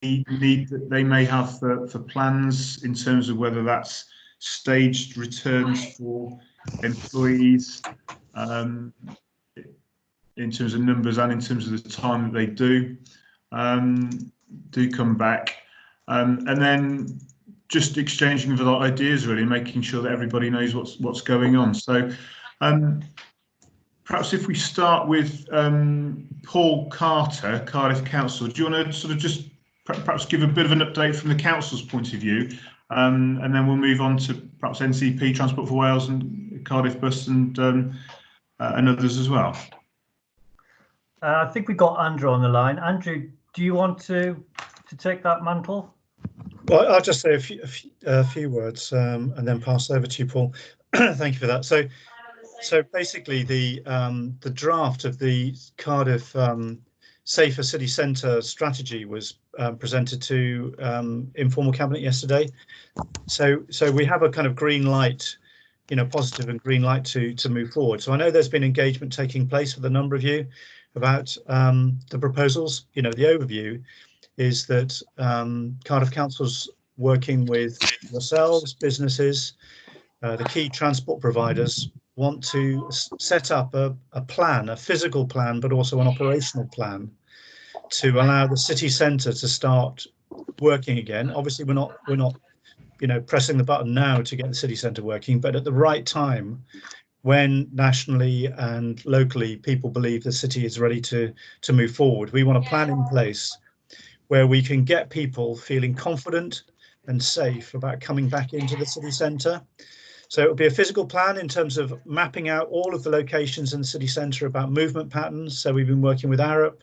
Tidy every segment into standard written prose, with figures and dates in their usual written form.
need that they may have for plans in terms of whether that's staged returns for employees, in terms of numbers and in terms of the time that they do come back, and then just exchanging of ideas, really making sure that everybody knows what's going on. So perhaps if we start with Paul Carter, Cardiff Council, do you want to sort of just perhaps give a bit of an update from the council's point of view, and then we'll move on to perhaps NCP, Transport for Wales, and Cardiff Bus, and others as well. I think we've got Andrew on the line. Andrew, do you want to take that mantle? Well, I'll just say a few words and then pass over to you, Paul. Thank you for that. So basically, the draft of the Cardiff Safer City Centre strategy was presented to informal cabinet yesterday. So we have a kind of green light, positive and green light to move forward. So I know there's been engagement taking place with a number of you about the proposals. The overview is that Cardiff Council's working with yourselves, businesses, the key transport providers, want to set up a plan, a physical plan, but also an operational plan to allow the city centre to start working again. Obviously, we're not pressing the button now to get the city centre working, but at the right time, when nationally and locally people believe the city is ready to move forward, we want a plan in place where we can get people feeling confident and safe about coming back into the city centre. So it'll be a physical plan in terms of mapping out all of the locations in the city centre about movement patterns. So we've been working with Arup,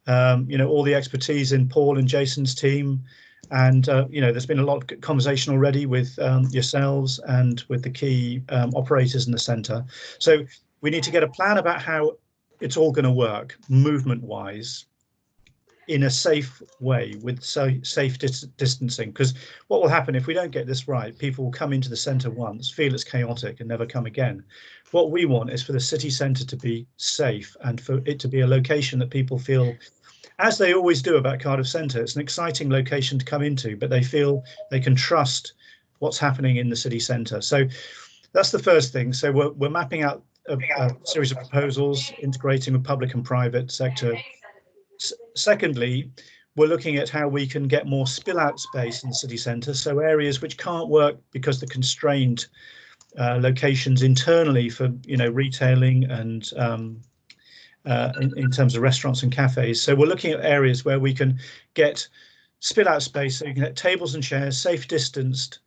all the expertise in Paul and Jason's team. And, there's been a lot of conversation already with yourselves and with the key operators in the centre. So we need to get a plan about how it's all going to work movement-wise in a safe way with safe distancing. Because what will happen if we don't get this right, people will come into the centre once, feel it's chaotic and never come again. What we want is for the city centre to be safe and for it to be a location that people feel, as they always do about Cardiff Centre, it's an exciting location to come into, but they feel they can trust what's happening in the city centre. So that's the first thing. So we're mapping out a series of proposals, integrating with public and private sector. Secondly, we're looking at how we can get more spill out space in the city centre. So areas which can't work because the constrained locations internally for, retailing and in terms of restaurants and cafes. So we're looking at areas where we can get spill out space, so you can get tables and chairs, safe distanced,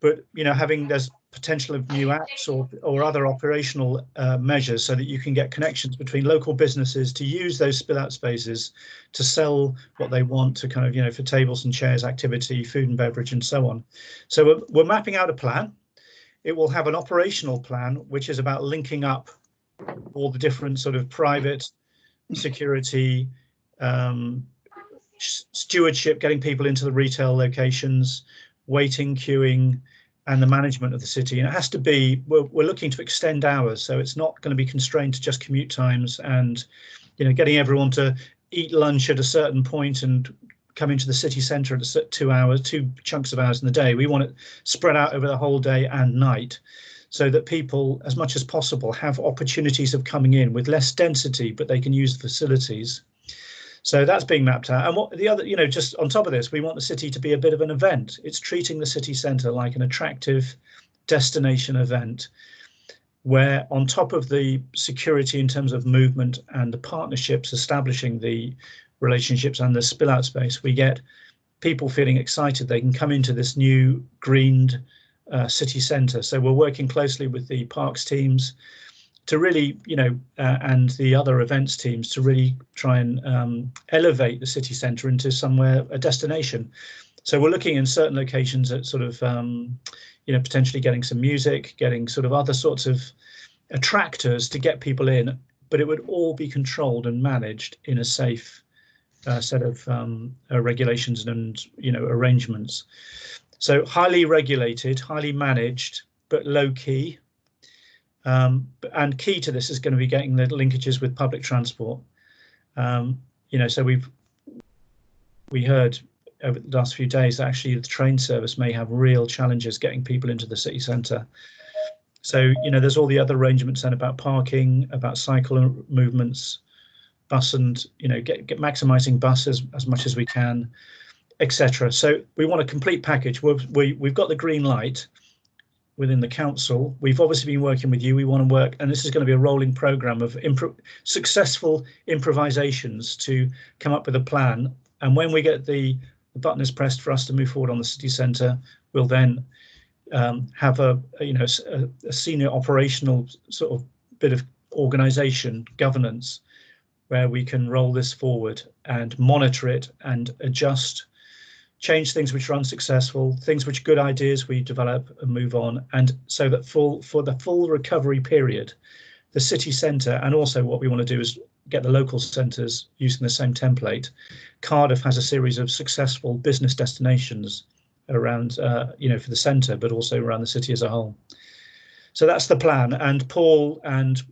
but there's potential of new apps or other operational measures so that you can get connections between local businesses to use those spill out spaces to sell what they want to kind of, for tables and chairs activity, food and beverage and so on. So we're mapping out a plan. It will have an operational plan, which is about linking up all the different sort of private security, stewardship, getting people into the retail locations, waiting, queuing, and the management of the city. And it has to be, we're looking to extend hours, so it's not going to be constrained to just commute times and, getting everyone to eat lunch at a certain point and come into the city centre at 2 hours, 2 chunks of hours in the day. We want it spread out over the whole day and night, so that people, as much as possible, have opportunities of coming in with less density, but they can use the facilities. So that's being mapped out. And what the other, just on top of this, we want the city to be a bit of an event. It's treating the city centre like an attractive destination event, where on top of the security in terms of movement and the partnerships, establishing the relationships and the spill out space, we get people feeling excited. They can come into this new greened city centre. So we're working closely with the parks teams to really, and the other events teams to really try and elevate the city centre into somewhere, a destination. So we're looking in certain locations at sort of, potentially getting some music, getting sort of other sorts of attractors to get people in, but it would all be controlled and managed in a safe set of regulations and, arrangements. So highly regulated, highly managed, but low key. And key to this is going to be getting the linkages with public transport. So we heard over the last few days that actually the train service may have real challenges getting people into the city centre. So, you know, there's all the other arrangements then about parking, about cycle movements, bus, and, you know, get maximising buses as much as we can, etc. So we want a complete package. We've got the green light within the council. We've obviously been working with you. We want to work, and this is going to be a rolling programme of successful improvisations to come up with a plan. And when we get the button is pressed for us to move forward on the city centre, we'll then have a senior operational sort of bit of organisation governance where we can roll this forward and monitor it and adjust, change things which are unsuccessful, things which are good ideas we develop and move on. And so that for the full recovery period, the city centre, and also what we want to do is get the local centres using the same template. Cardiff has a series of successful business destinations around, for the centre, but also around the city as a whole. So that's the plan. And Paul and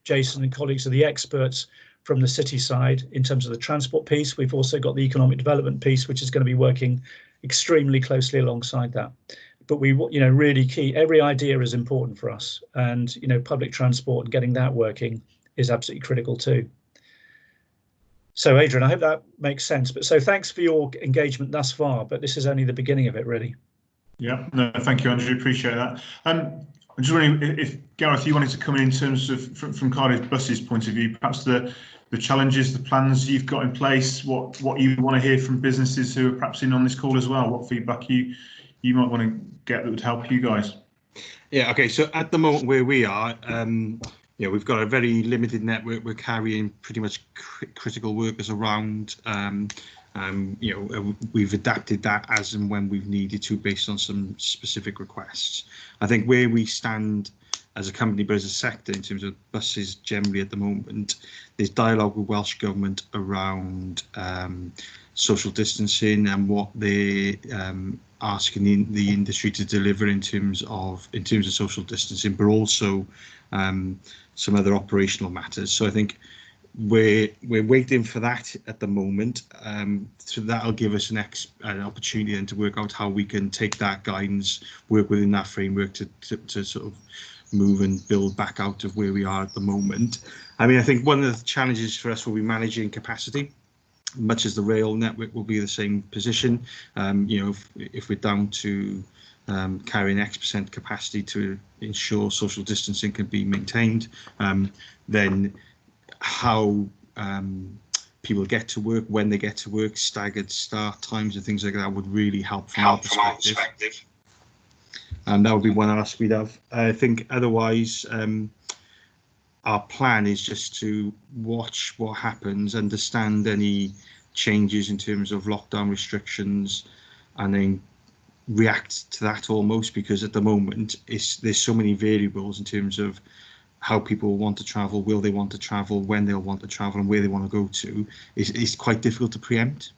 Jason and colleagues are the experts from the city side in terms of the transport piece. We've also got the economic development piece, which is going to be working extremely closely alongside that. But we, really key, every idea is important for us. And, public transport and getting that working is absolutely critical too. So, Adrian, I hope that makes sense. But so thanks for your engagement thus far, but this is only the beginning of it, really. Yeah, no, thank you, Andrew. Appreciate that. I'm just wondering if, Gareth, you wanted to come in terms of, from Cardiff Bus's point of view, perhaps the challenges, the plans you've got in place, what you want to hear from businesses who are perhaps in on this call as well, what feedback you might want to get that would help you guys. Yeah, okay, so at the moment where we are, we've got a very limited network. We're carrying pretty much critical workers around. We've adapted that as and when we've needed to based on some specific requests. I think where we stand as a company, but as a sector in terms of buses generally at the moment, there's dialogue with Welsh Government around social distancing and what they're asking the industry to deliver in terms of social distancing, but also some other operational matters. So I think we're waiting for that at the moment. So that'll give us an opportunity then to work out how we can take that guidance, work within that framework to sort of move and build back out of where we are at the moment. I mean, I think one of the challenges for us will be managing capacity, much as the rail network will be the same position. If we're down to carrying X% capacity to ensure social distancing can be maintained, then how people get to work, when they get to work, staggered start times and things like that would really help from our perspective. And that would be one ask we'd have. I think otherwise, our plan is just to watch what happens, understand any changes in terms of lockdown restrictions, and then react to that almost, because at the moment there's so many variables in terms of how people want to travel, will they want to travel, when they'll want to travel, and where they want to go to. It's quite difficult to preempt.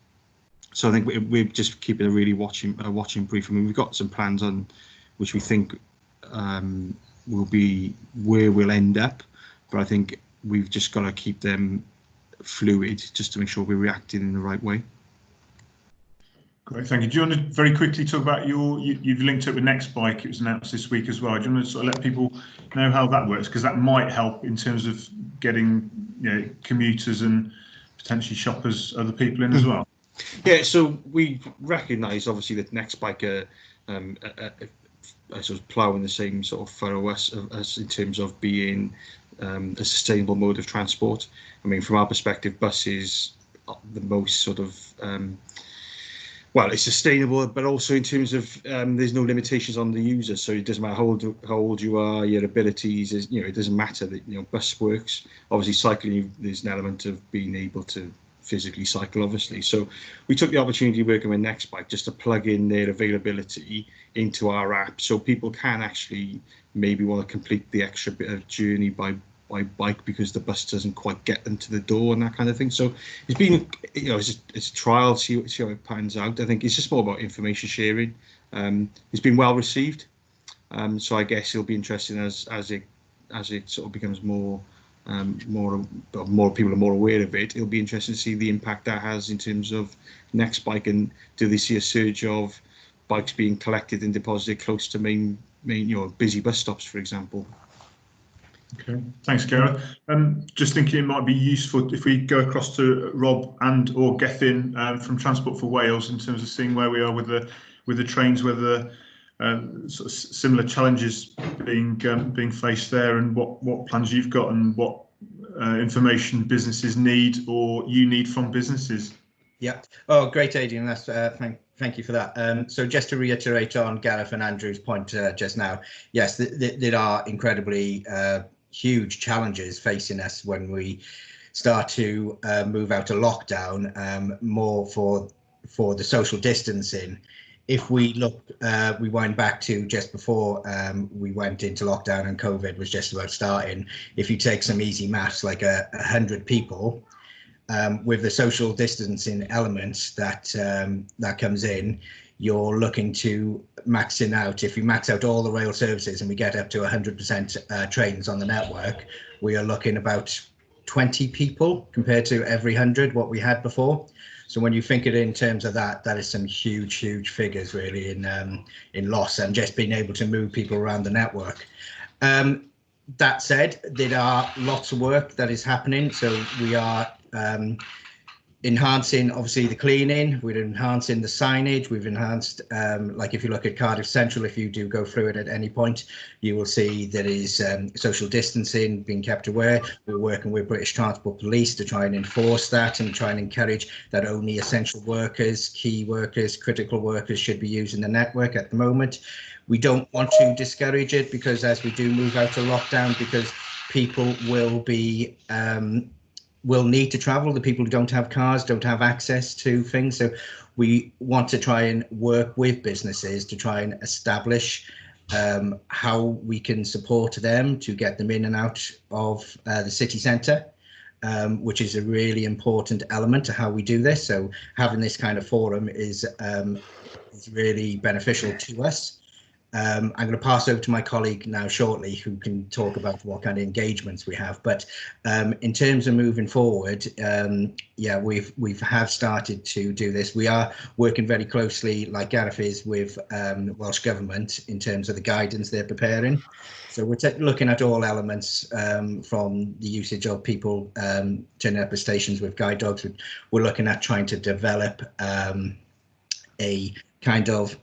So I think we're just keeping a really watching brief. I mean, we've got some plans on which we think will be where we'll end up, but I think we've just got to keep them fluid just to make sure we're reacting in the right way. Great, thank you. Do you want to very quickly talk about you've linked it with Nextbike? It was announced this week as well. Do you want to sort of let people know how that works? Because that might help in terms of getting commuters and potentially shoppers, other people in as well. Yeah, so we recognise obviously that Nextbike I sort of ploughing the same sort of furrow as in terms of being a sustainable mode of transport. I mean, from our perspective, bus is the most sort of it's sustainable, but also in terms of there's no limitations on the user. So it doesn't matter how old you are, your abilities. It doesn't matter that bus works. Obviously, cycling, there's an element of being able to physically cycle, obviously. So we took the opportunity working with Nextbike just to plug in their availability into our app, so people can actually maybe want to complete the extra bit of journey by bike because the bus doesn't quite get them to the door and that kind of thing. So it's been, it's a trial, see how it pans out. I think it's just more about information sharing. It's been well received, so I guess it'll be interesting as it sort of becomes more more people are more aware of it, it'll be interesting to see the impact that has in terms of next bike, and do they see a surge of bikes being collected and deposited close to main busy bus stops, for example. Okay, thanks, Gareth. Just thinking it might be useful if we go across to Rob and or Gethin from Transport for Wales in terms of seeing where we are with the trains, whether sort of similar challenges being faced there, and what plans you've got and what information businesses need or you need from businesses. Yeah. Oh, great, Adrian. That's thank you for that. So just to reiterate on Gareth and Andrew's point just now, yes, there are incredibly huge challenges facing us when we start to move out of lockdown, more for the social distancing. If we look, we wind back to just before we went into lockdown and COVID was just about starting. If you take some easy maths, like 100 people, with the social distancing element that comes in, you're looking to maxing out. If you max out all the rail services and we get up to 100% trains on the network, we are looking about 20 people compared to every 100 what we had before. So when you think it in terms of that is some huge figures really in loss, and just being able to move people around the network. That said, there are lots of work that is happening. So we are enhancing obviously the cleaning, we're enhancing the signage, we've enhanced like if you look at Cardiff Central, if you do go through it at any point, you will see there is social distancing being kept aware. We're working with British Transport Police to try and enforce that and try and encourage that only essential workers, key workers, critical workers should be using the network at the moment. We don't want to discourage it, because as we do move out of lockdown, because people will need to travel. The people who don't have cars don't have access to things. So we want to try and work with businesses to try and establish how we can support them to get them in and out of the city centre, which is a really important element to how we do this. So having this kind of forum is really beneficial to us. I'm going to pass over to my colleague now shortly, who can talk about what kind of engagements we have. But in terms of moving forward, yeah, we have started to do this. We are working very closely, like Gareth is, with Welsh Government in terms of the guidance they're preparing. So we're looking at all elements, from the usage of people turning up at stations with guide dogs. We're looking at trying to develop a kind of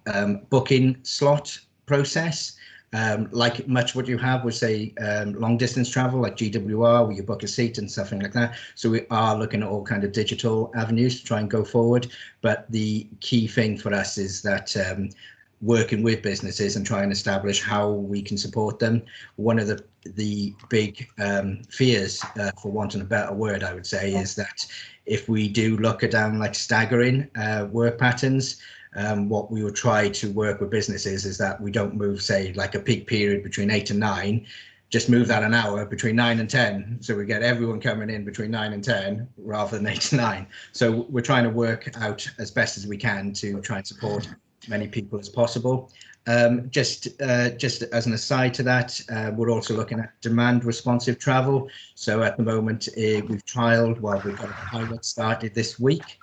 booking slot process, like much what you have with, say, long distance travel, like GWR, where you book a seat and something like that. So we are looking at all kind of digital avenues to try and go forward. But the key thing for us is that working with businesses and trying to establish how we can support them. One of the big fears, for wanting a better word, I would say, is that if we do look at like staggering work patterns, what we will try to work with businesses is that we don't move, say, like a peak period between 8 and 9, just move that an hour between 9 and 10. So we get everyone coming in between 9 and 10 rather than 8 to 9. So we're trying to work out as best as we can to try and support as many people as possible. Just as an aside to that, we're also looking at demand responsive travel. So at the moment, we've trialed, well, we've got a pilot started this week,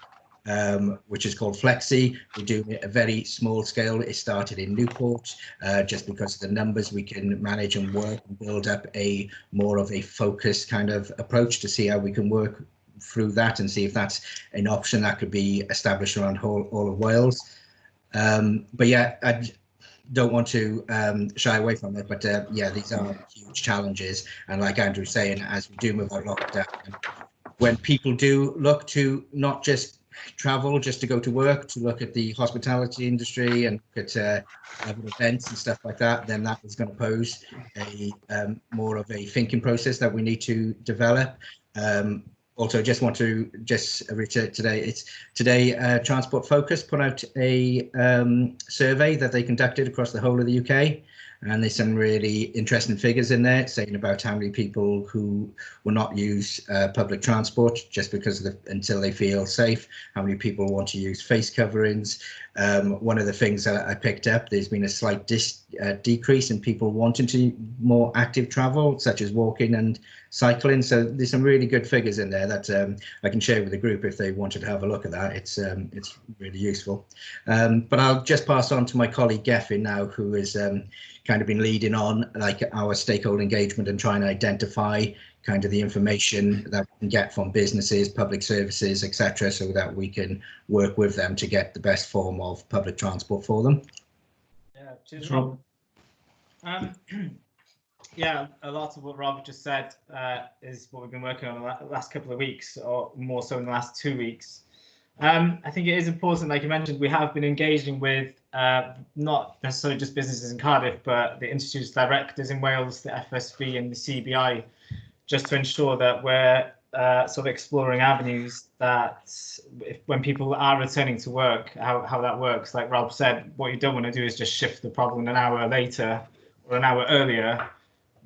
which is called Flexi. We're doing it at a very small scale. It started in Newport, just because of the numbers we can manage and work and build up a more of a focused kind of approach to see how we can work through that and see if that's an option that could be established around all of Wales. But yeah, I don't want to shy away from it, but yeah, these are huge challenges. And like Andrew's saying, as we do move out of lockdown, when people do look to not just travel just to go to work, to look at the hospitality industry and look at events and stuff like that, then that is going to pose a more of a thinking process that we need to develop. Also, just want to reiterate today, Transport Focus put out a survey that they conducted across the whole of the UK. And there's some really interesting figures in there saying about how many people who will not use public transport just because until they feel safe, how many people want to use face coverings. One of the things that I picked up, there's been a slight decrease in people wanting to more active travel, such as walking and cycling. So there's some really good figures in there that I can share with the group if they wanted to have a look at that. It's really useful. But I'll just pass on to my colleague Geffin now, who has kind of been leading on like our stakeholder engagement and trying to identify kind of the information that we can get from businesses, public services, etc., so that we can work with them to get the best form of public transport for them. Yeah, cheers, Rob. Yeah, a lot of what Rob just said is what we've been working on the last couple of weeks, or more so in the last 2 weeks. I think it is important, like you mentioned, we have been engaging with not necessarily just businesses in Cardiff, but the Institute's directors in Wales, the FSB and the CBI, just to ensure that we're sort of exploring avenues that when people are returning to work, how that works. Like Rob said, what you don't want to do is just shift the problem an hour later or an hour earlier.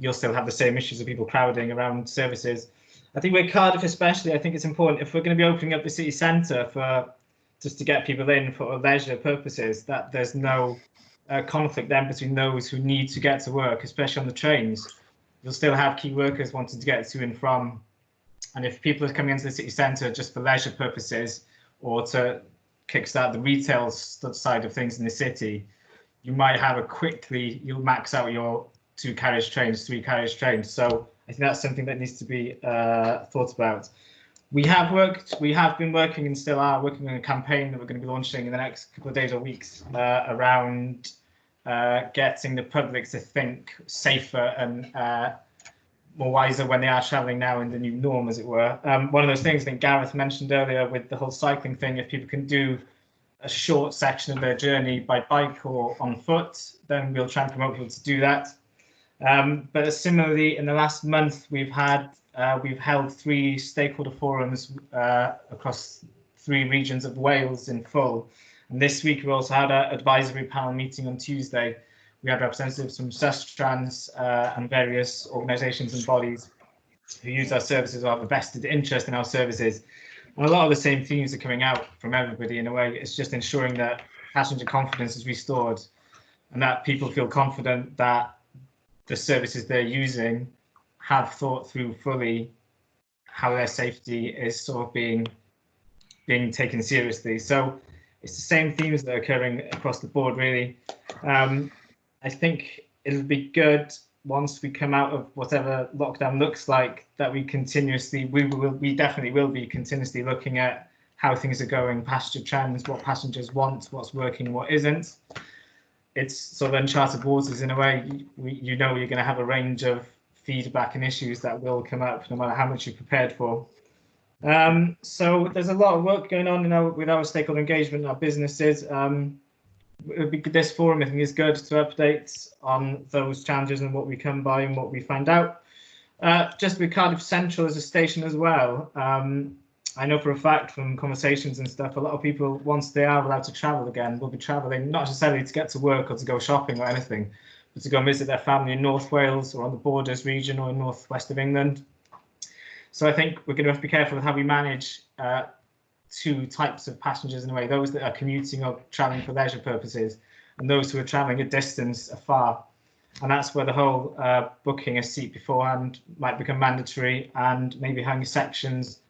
You'll still have the same issues of people crowding around services. I think with Cardiff especially, I think it's important, if we're going to be opening up the city centre for just to get people in for leisure purposes, that there's no conflict then between those who need to get to work, especially on the trains. You'll still have key workers wanting to get to and from. And if people are coming into the city centre just for leisure purposes or to kickstart the retail side of things in the city, you might have you'll max out your 2 carriage trains, 3 carriage trains. So I think that's something that needs to be thought about. We have been working and still are working on a campaign that we're going to be launching in the next couple of days or weeks around getting the public to think safer and more wiser when they are travelling now in the new norm, as it were. One of those things I think Gareth mentioned earlier with the whole cycling thing, if people can do a short section of their journey by bike or on foot, then we'll try and promote people to do that. But similarly, in the last month, we've held 3 stakeholder forums across 3 regions of Wales in full. And this week we also had an advisory panel meeting on Tuesday. We had representatives from Sustrans and various organisations and bodies who use our services or have a vested interest in our services. And a lot of the same themes are coming out from everybody in a way. It's just ensuring that passenger confidence is restored and that people feel confident that the services they're using have thought through fully how their safety is sort of being taken seriously. So it's the same themes that are occurring across the board, really. I think it'll be good once we come out of whatever lockdown looks like that we definitely will be continuously looking at how things are going, passenger trends, what passengers want, what's working, what isn't. It's sort of uncharted waters in a way. You're going to have a range of feedback and issues that will come up no matter how much you're prepared for. So there's a lot of work going on with our stakeholder engagement, our businesses. This forum, I think, is good to update on those challenges and what we come by and what we find out. Just with Cardiff Central as a station as well, I know for a fact from conversations and stuff, a lot of people, once they are allowed to travel again, will be travelling not necessarily to get to work or to go shopping or anything, but to go and visit their family in North Wales or on the Borders region or in northwest of England. So I think we're going to have to be careful with how we manage 2 types of passengers in a way, those that are commuting or travelling for leisure purposes and those who are travelling a distance afar. And that's where the whole booking a seat beforehand might become mandatory, and maybe having sections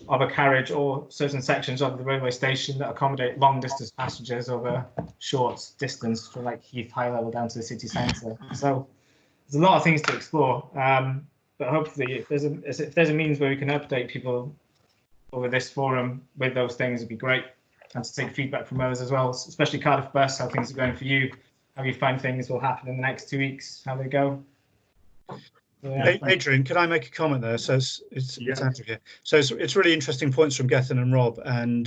of a carriage or certain sections of the railway station that accommodate long distance passengers over short distance from like Heath High Level down to the city centre. So there's a lot of things to explore, but hopefully if there's a means where we can update people over this forum with those things, it'd be great, and to take feedback from others as well, especially Cardiff Bus, how things are going for you, how you find things will happen in the next 2 weeks, how they go. Yeah, Adrian, can I make a comment there? So it's Andrew here. So it's really interesting points from Gethin and Rob and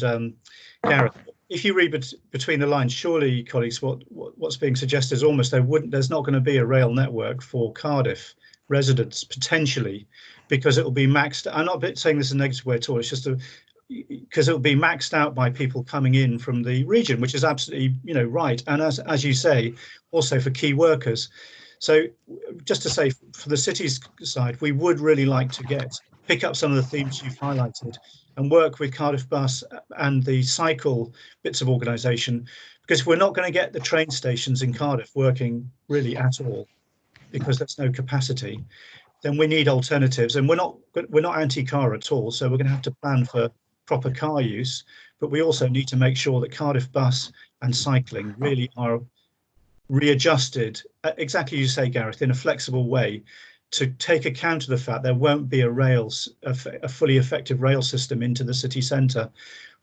Gareth. If you read between the lines, surely, colleagues, what's being suggested is almost there's not going to be a rail network for Cardiff residents potentially, because it will be maxed. I'm not saying this in a negative way at all. It's just because it will be maxed out by people coming in from the region, which is absolutely right. And as you say, also for key workers. So just to say, for the city's side, we would really like to pick up some of the themes you've highlighted and work with Cardiff Bus and the cycle bits of organisation, because if we're not going to get the train stations in Cardiff working really at all, because there's no capacity, then we need alternatives. And we're not anti-car at all, so we're going to have to plan for proper car use, but we also need to make sure that Cardiff Bus and cycling really are readjusted, exactly as you say, Gareth, in a flexible way, to take account of the fact there won't be a fully effective rail system into the city centre,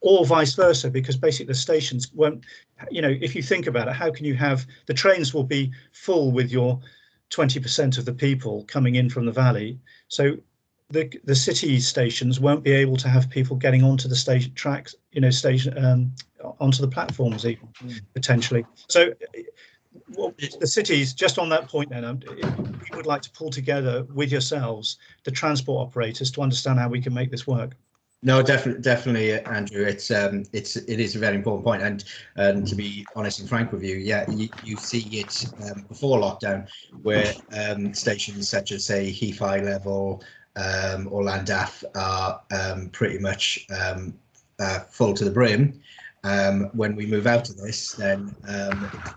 or vice versa, because basically the stations won't, if you think about it, how can you have, the trains will be full with your 20% of the people coming in from the valley, so the city stations won't be able to have people getting onto the station tracks, onto the platforms even, potentially. So well, the cities, just on that point then, we would like to pull together with yourselves, the transport operators, to understand how we can make this work. No, definitely, Andrew. It is a very important point, and to be honest and frank with you, yeah, you see it before lockdown, where stations such as, say, Heath High Level or Llandaff are pretty much full to the brim. When we move out of this, then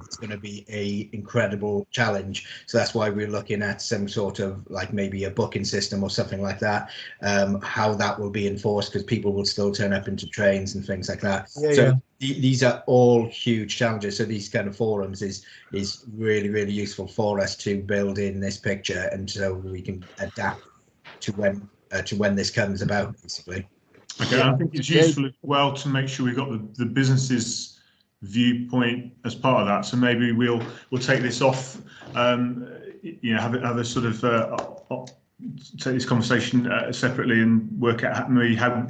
it's going to be a incredible challenge. So that's why we're looking at some sort of, like, maybe a booking system or something like that, how that will be enforced, because people will still turn up into trains and things like that. Yeah, so yeah. These are all huge challenges. So these kind of forums is really, really useful for us to build in this picture, and so we can adapt to when this comes about, basically. Okay, I think it's useful as well to make sure we've got the business's viewpoint as part of that. So maybe we'll take this off, have a sort of take this conversation separately and work out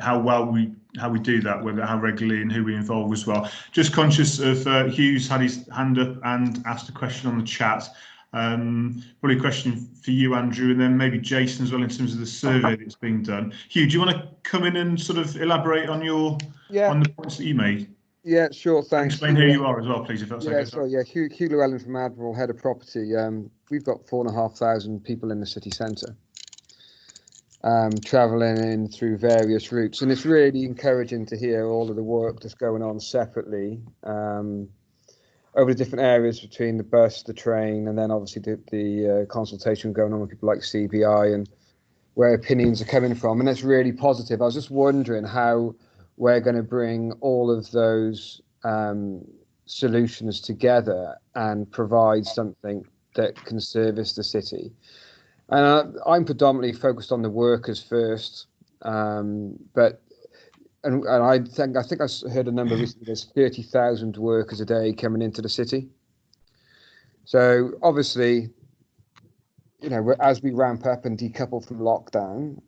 how we do that, whether how regularly and who we involve as well. Just conscious of Hugh's had his hand up and asked a question on the chat. Probably a question for you, Andrew, and then maybe Jason as well, in terms of the survey that's being done. Hugh, do you want to come in and sort of elaborate on on the points that you made? Yeah, sure. Thanks. Explain who you are as well, please, if that's okay. So Hugh Llewellyn from Admiral, Head of Property. We've got 4,500 people in the city centre, travelling in through various routes, and it's really encouraging to hear all of the work that's going on separately over the different areas between the bus, the train, and then obviously the consultation going on with people like CBI and where opinions are coming from, and that's really positive. I was just wondering how we're going to bring all of those solutions together and provide something that can service the city. And I'm predominantly focused on the workers first, but I think I heard a number recently. There's 30,000 workers a day coming into the city. So obviously, as we ramp up and decouple from lockdown,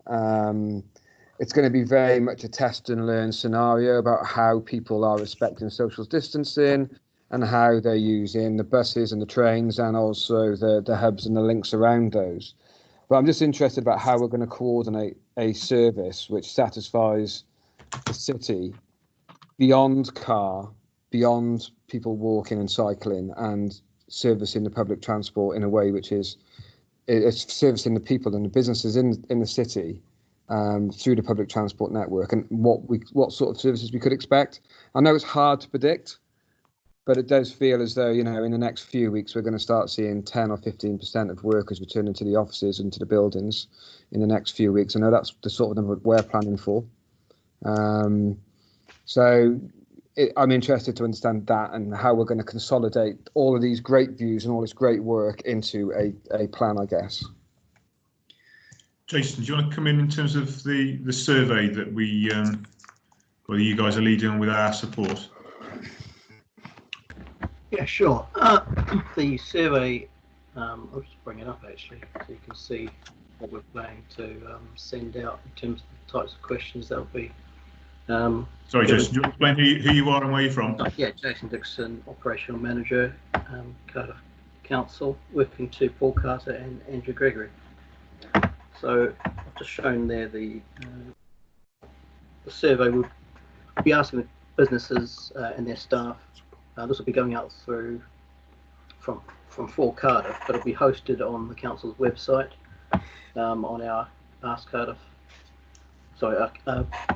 it's going to be very much a test and learn scenario about how people are respecting social distancing and how they're using the buses and the trains, and also the hubs and the links around those. But I'm just interested about how we're going to coordinate a service which satisfies the city beyond car, beyond people walking and cycling, and servicing the public transport in a way which is servicing the people and the businesses in the city through the public transport network, and what sort of services we could expect. I know it's hard to predict, but it does feel as though, in the next few weeks, we're going to start seeing 10 or 15% of workers returning to the offices and to the buildings in the next few weeks. I know that's the sort of number we're planning for. I'm interested to understand that and how we're going to consolidate all of these great views and all this great work into a plan, I guess. Jason, do you want to come in terms of the survey that whether you guys are leading on with our support? Yeah, sure. The survey, I'll just bring it up actually, so you can see what we're planning to send out in terms of the types of questions that will be. Sorry, Jason, do you want to explain who you are and where you're from? Yeah, Jason Dixon, Operational Manager, Cardiff Council, working to Paul Carter and Andrew Gregory. So I've just shown there the survey. We'll be asking the businesses and their staff. This will be going out from for Cardiff, but it'll be hosted on the council's website on our Ask Cardiff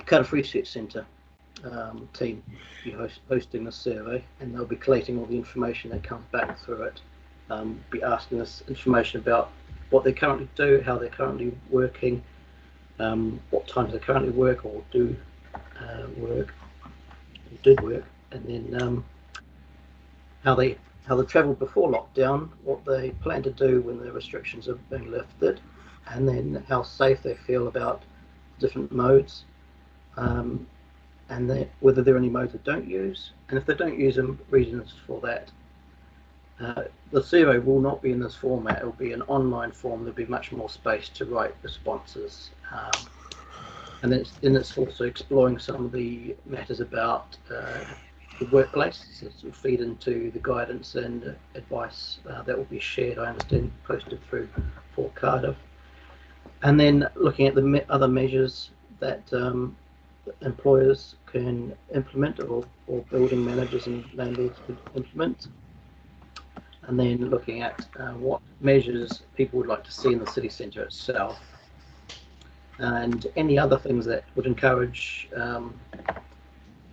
Cardiff Research Centre team be hosting the survey, and they'll be collating all the information that comes back through it. Be asking us information about what they currently do, how they're currently working, what times they currently work or did work, and then how they travelled before lockdown, what they plan to do when the restrictions are being lifted, and then how safe they feel about different modes, and whether there are any modes they don't use, and if they don't use them, reasons for that. The survey will not be in this format. It will be an online form. There'll be much more space to write responses, and then it's also exploring some of the matters about the workplace. So it will feed into the guidance and advice that will be shared, I understand, posted through for Cardiff. And then looking at the other measures that employers can implement, or building managers and landlords could implement. And then looking at what measures people would like to see in the city centre itself, and any other things that would encourage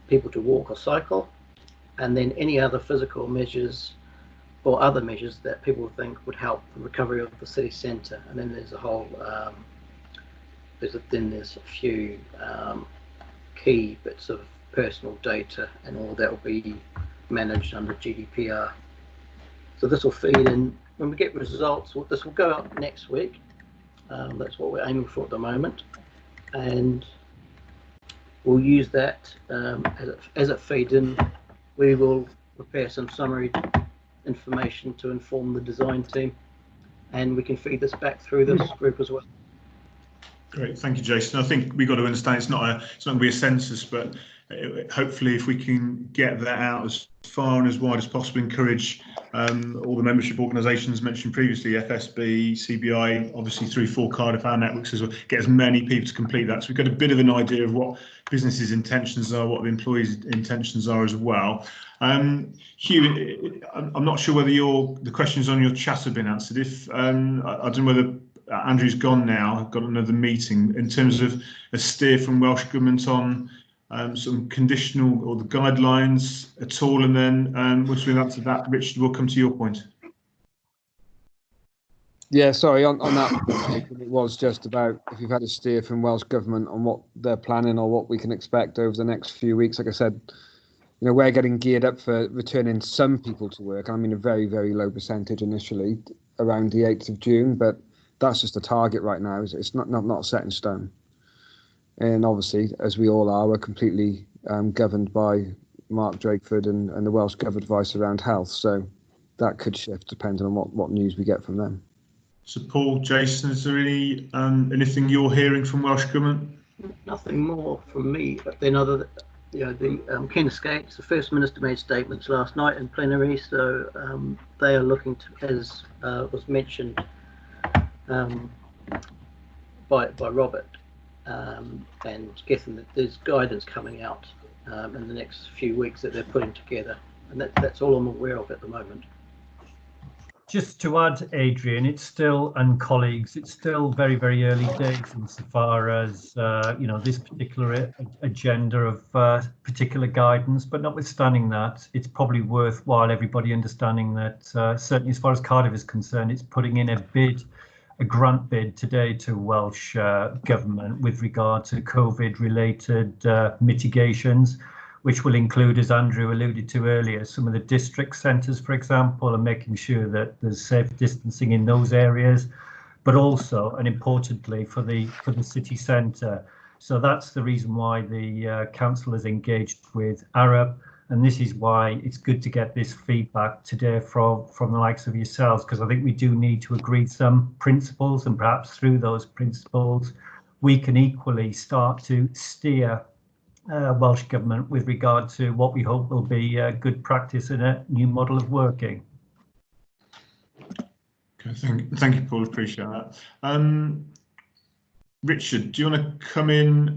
people to walk or cycle, and then any other physical measures or other measures that people think would help the recovery of the city centre. And then there's a whole there's a few key bits of personal data, and all that will be managed under GDPR. So this will feed in when we get results. This will go up next week. That's what we're aiming for at the moment, and we'll use that as it feeds in. We will prepare some summary information to inform the design team, and we can feed this back through this group as well. Great, thank you, Jason. I think we've got to understand it's not going to be a census, but hopefully if we can get that out as far and as wide as possible, encourage all the membership organisations mentioned previously, FSB, CBI, obviously through 4 Cardiff, our networks as well, get as many people to complete that. So we've got a bit of an idea of what businesses' intentions are, what the employees' intentions are as well. Hugh, I'm not sure whether the questions on your chat have been answered. If I don't know whether Andrew's gone now, I've got another meeting, in terms of a steer from Welsh Government on some conditional or the guidelines at all, and then once we've answered that, Richard, we'll come to your point. Yeah, sorry, on that, it was just about if you've had a steer from Welsh Government on what they're planning or what we can expect over the next few weeks. Like I said, you know, we're getting geared up for returning some people to work. I mean, a very, very low percentage initially, around the 8th of June, but that's just a target right now. It's not set in stone. And obviously, as we all are, we're completely governed by Mark Drakeford and the Welsh Government advice around health. So that could shift depending on what news we get from them. So Paul, Jason, is there anything you're hearing from Welsh Government? Nothing more from me, but then the Ken Escapes, the First Minister made statements last night in plenary, so they are looking to, as was mentioned by Robert, and guessing that there's guidance coming out in the next few weeks that they're putting together, and that's all I'm aware of at the moment. Just to add, Adrian, it's still, and colleagues, it's still very, very early days insofar as this particular agenda of particular guidance. But notwithstanding that, it's probably worthwhile everybody understanding that certainly as far as Cardiff is concerned, it's putting in a grant bid today to Welsh Government with regard to COVID-related mitigations, which will include, as Andrew alluded to earlier, some of the district centres, for example, and making sure that there's safe distancing in those areas, but also, and importantly, for the city centre. So that's the reason why the council is engaged with Arab, and this is why it's good to get this feedback today from the likes of yourselves, because I think we do need to agree some principles, and perhaps through those principles, we can equally start to steer Welsh Government with regard to what we hope will be a good practice and a new model of working. Okay, thank you, Paul. Appreciate that. Richard, do you want to come in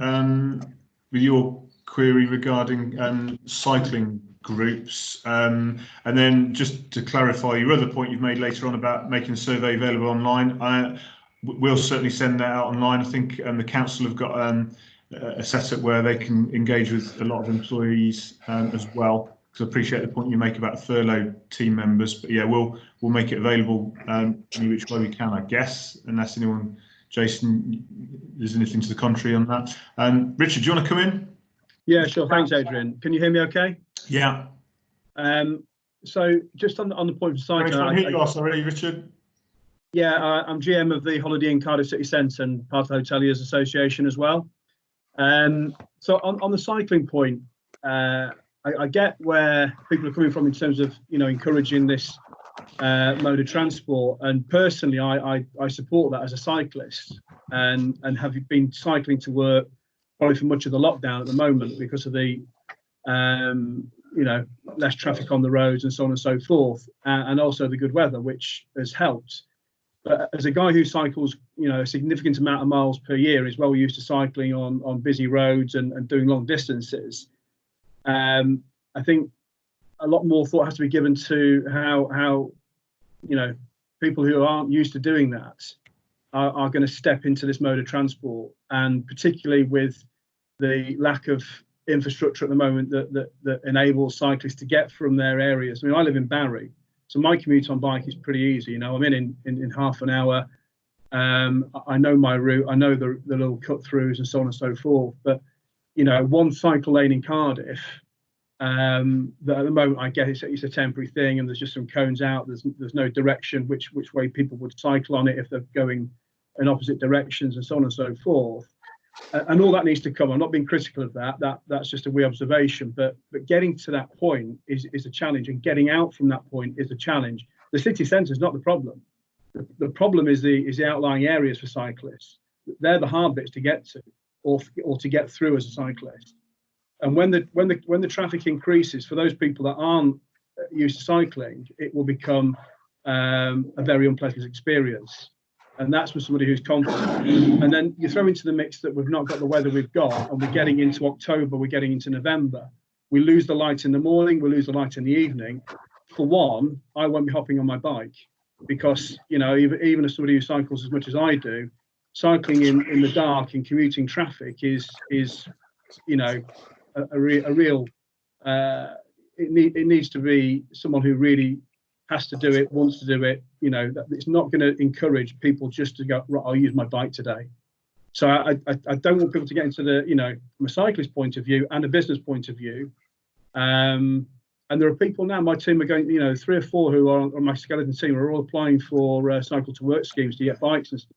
with your query regarding cycling groups, and then just to clarify your other point you've made later on about making the survey available online? We'll certainly send that out online. I think the council have got a setup where they can engage with a lot of employees as well. Because I appreciate the point you make about furloughed team members, but yeah, we'll make it available any which way we can, I guess, unless anyone, Jason, there's anything to the contrary on that. Richard, do you want to come in? Yeah, sure. Thanks, Adrian. Can you hear me okay? Yeah. So just on the point of cycling, Here you are, sorry, Richard. Yeah, I'm GM of the Holiday Inn Cardiff City Centre and part of the Hoteliers Association as well. So on the cycling point, I get where people are coming from in terms of, you know, encouraging this mode of transport, and personally I support that as a cyclist, and have been cycling to work probably for much of the lockdown at the moment because of the you know, less traffic on the roads and so on and so forth, and also the good weather, which has helped. But as a guy who cycles, you know, a significant amount of miles per year, is well used to cycling on busy roads and doing long distances. I think a lot more thought has to be given to how you know, people who aren't used to doing that are going to step into this mode of transport, and particularly with the lack of infrastructure at the moment that enables cyclists to get from their areas. I mean, I live in Barry, so my commute on bike is pretty easy. You know, I'm in half an hour. I know my route. I know the little cut throughs and so on and so forth. But you know, one cycle lane in Cardiff, that at the moment I get it's a temporary thing, and there's just some cones out. There's no direction which way people would cycle on it if they're going in opposite directions and so on and so forth. And all that needs to come. I'm not being critical of that. That's just a wee observation. But getting to that point is a challenge, and getting out from that point is a challenge. The city centre is not the problem. The problem is the outlying areas for cyclists. They're the hard bits to get to, or to get through as a cyclist. And when the traffic increases for those people that aren't used to cycling, it will become a very unpleasant experience. And that's for somebody who's confident. And then you throw into the mix that we've not got the weather we've got, and we're getting into October, we're getting into November. We lose the light in the morning, we lose the light in the evening. For one, I won't be hopping on my bike because, you know, even as somebody who cycles as much as I do, cycling in the dark in commuting traffic is you know, a real it needs to be someone who really has to do it, wants to do it. You know, it's not going to encourage people just to go, right, I'll use my bike today. So I don't want people to get into the, you know, from a cyclist point of view and a business point of view. And there are people now, my team are going, you know, 3 or 4 who are on my skeleton team are all applying for cycle to work schemes to get bikes and stuff.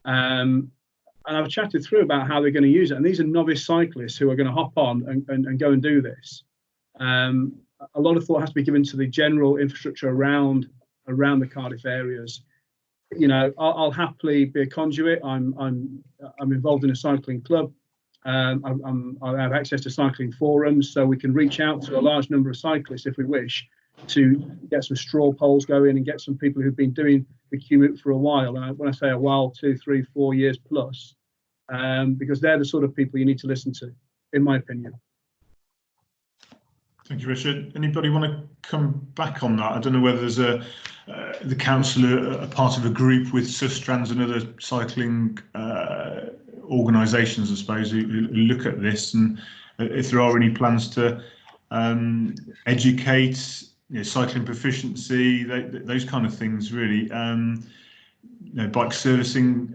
And I've chatted through about how they're going to use it. And these are novice cyclists who are going to hop on and go and do this. A lot of thought has to be given to the general infrastructure around the Cardiff areas. You know, I'll happily be a conduit. I'm involved in a cycling club. I have access to cycling forums, so we can reach out to a large number of cyclists if we wish to get some straw polls going and get some people who've been doing the commute for a while. And when I say a while, 2, 3, 4 years plus, because they're the sort of people you need to listen to, in my opinion. Thank you, Richard. Anybody want to come back on that? I don't know whether there's the council a part of a group with Sustrans and other cycling organisations, I suppose, who look at this, and if there are any plans to educate, you know, cycling proficiency, those kind of things, really. You know, bike servicing.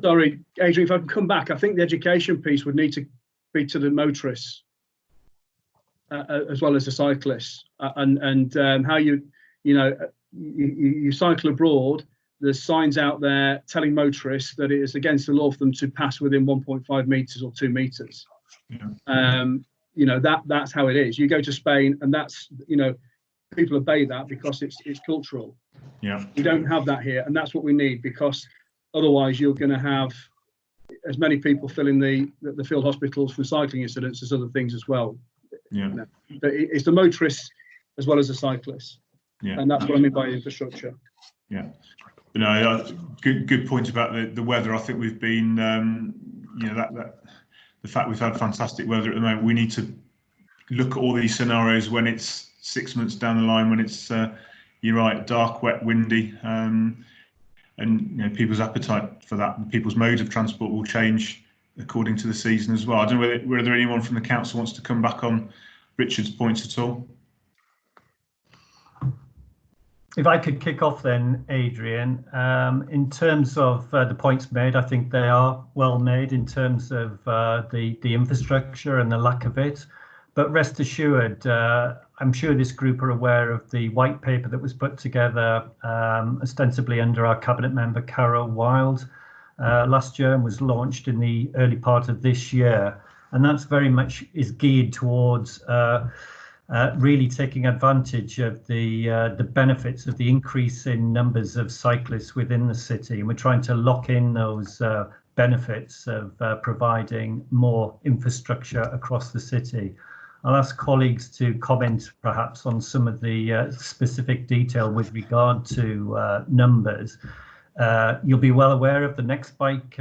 Sorry, Adrian, if I can come back, I think the education piece would need to be to the motorists. As well as the cyclists, and how you cycle abroad. There's signs out there telling motorists that it is against the law for them to pass within 1.5 meters or 2 meters. Yeah. You know, that's how it is. You go to Spain, and that's, you know, people obey that because it's cultural. Yeah. We don't have that here, and that's what we need, because otherwise you're going to have as many people filling the field hospitals for cycling incidents as other things as well. Yeah, no, but it's the motorists as well as the cyclists. Yeah, and that's what I mean by infrastructure. Yeah, you know, good point about the weather. I think we've been, you know, that the fact we've had fantastic weather at the moment. We need to look at all these scenarios when it's 6 months down the line, when it's you're right, dark, wet, windy, and you know, people's appetite for that, and people's modes of transport will change according to the season as well. I don't know whether anyone from the council wants to come back on Richard's points at all. If I could kick off then, Adrian, in terms of the points made, I think they are well made in terms of the infrastructure and the lack of it. But rest assured, I'm sure this group are aware of the white paper that was put together ostensibly under our cabinet member, Carol Wild, last year, and was launched in the early part of this year. And that's very much is geared towards really taking advantage of the benefits of the increase in numbers of cyclists within the city, and we're trying to lock in those benefits of providing more infrastructure across the city. I'll ask colleagues to comment perhaps on some of the specific detail with regard to numbers. You'll be well aware of the Next Bike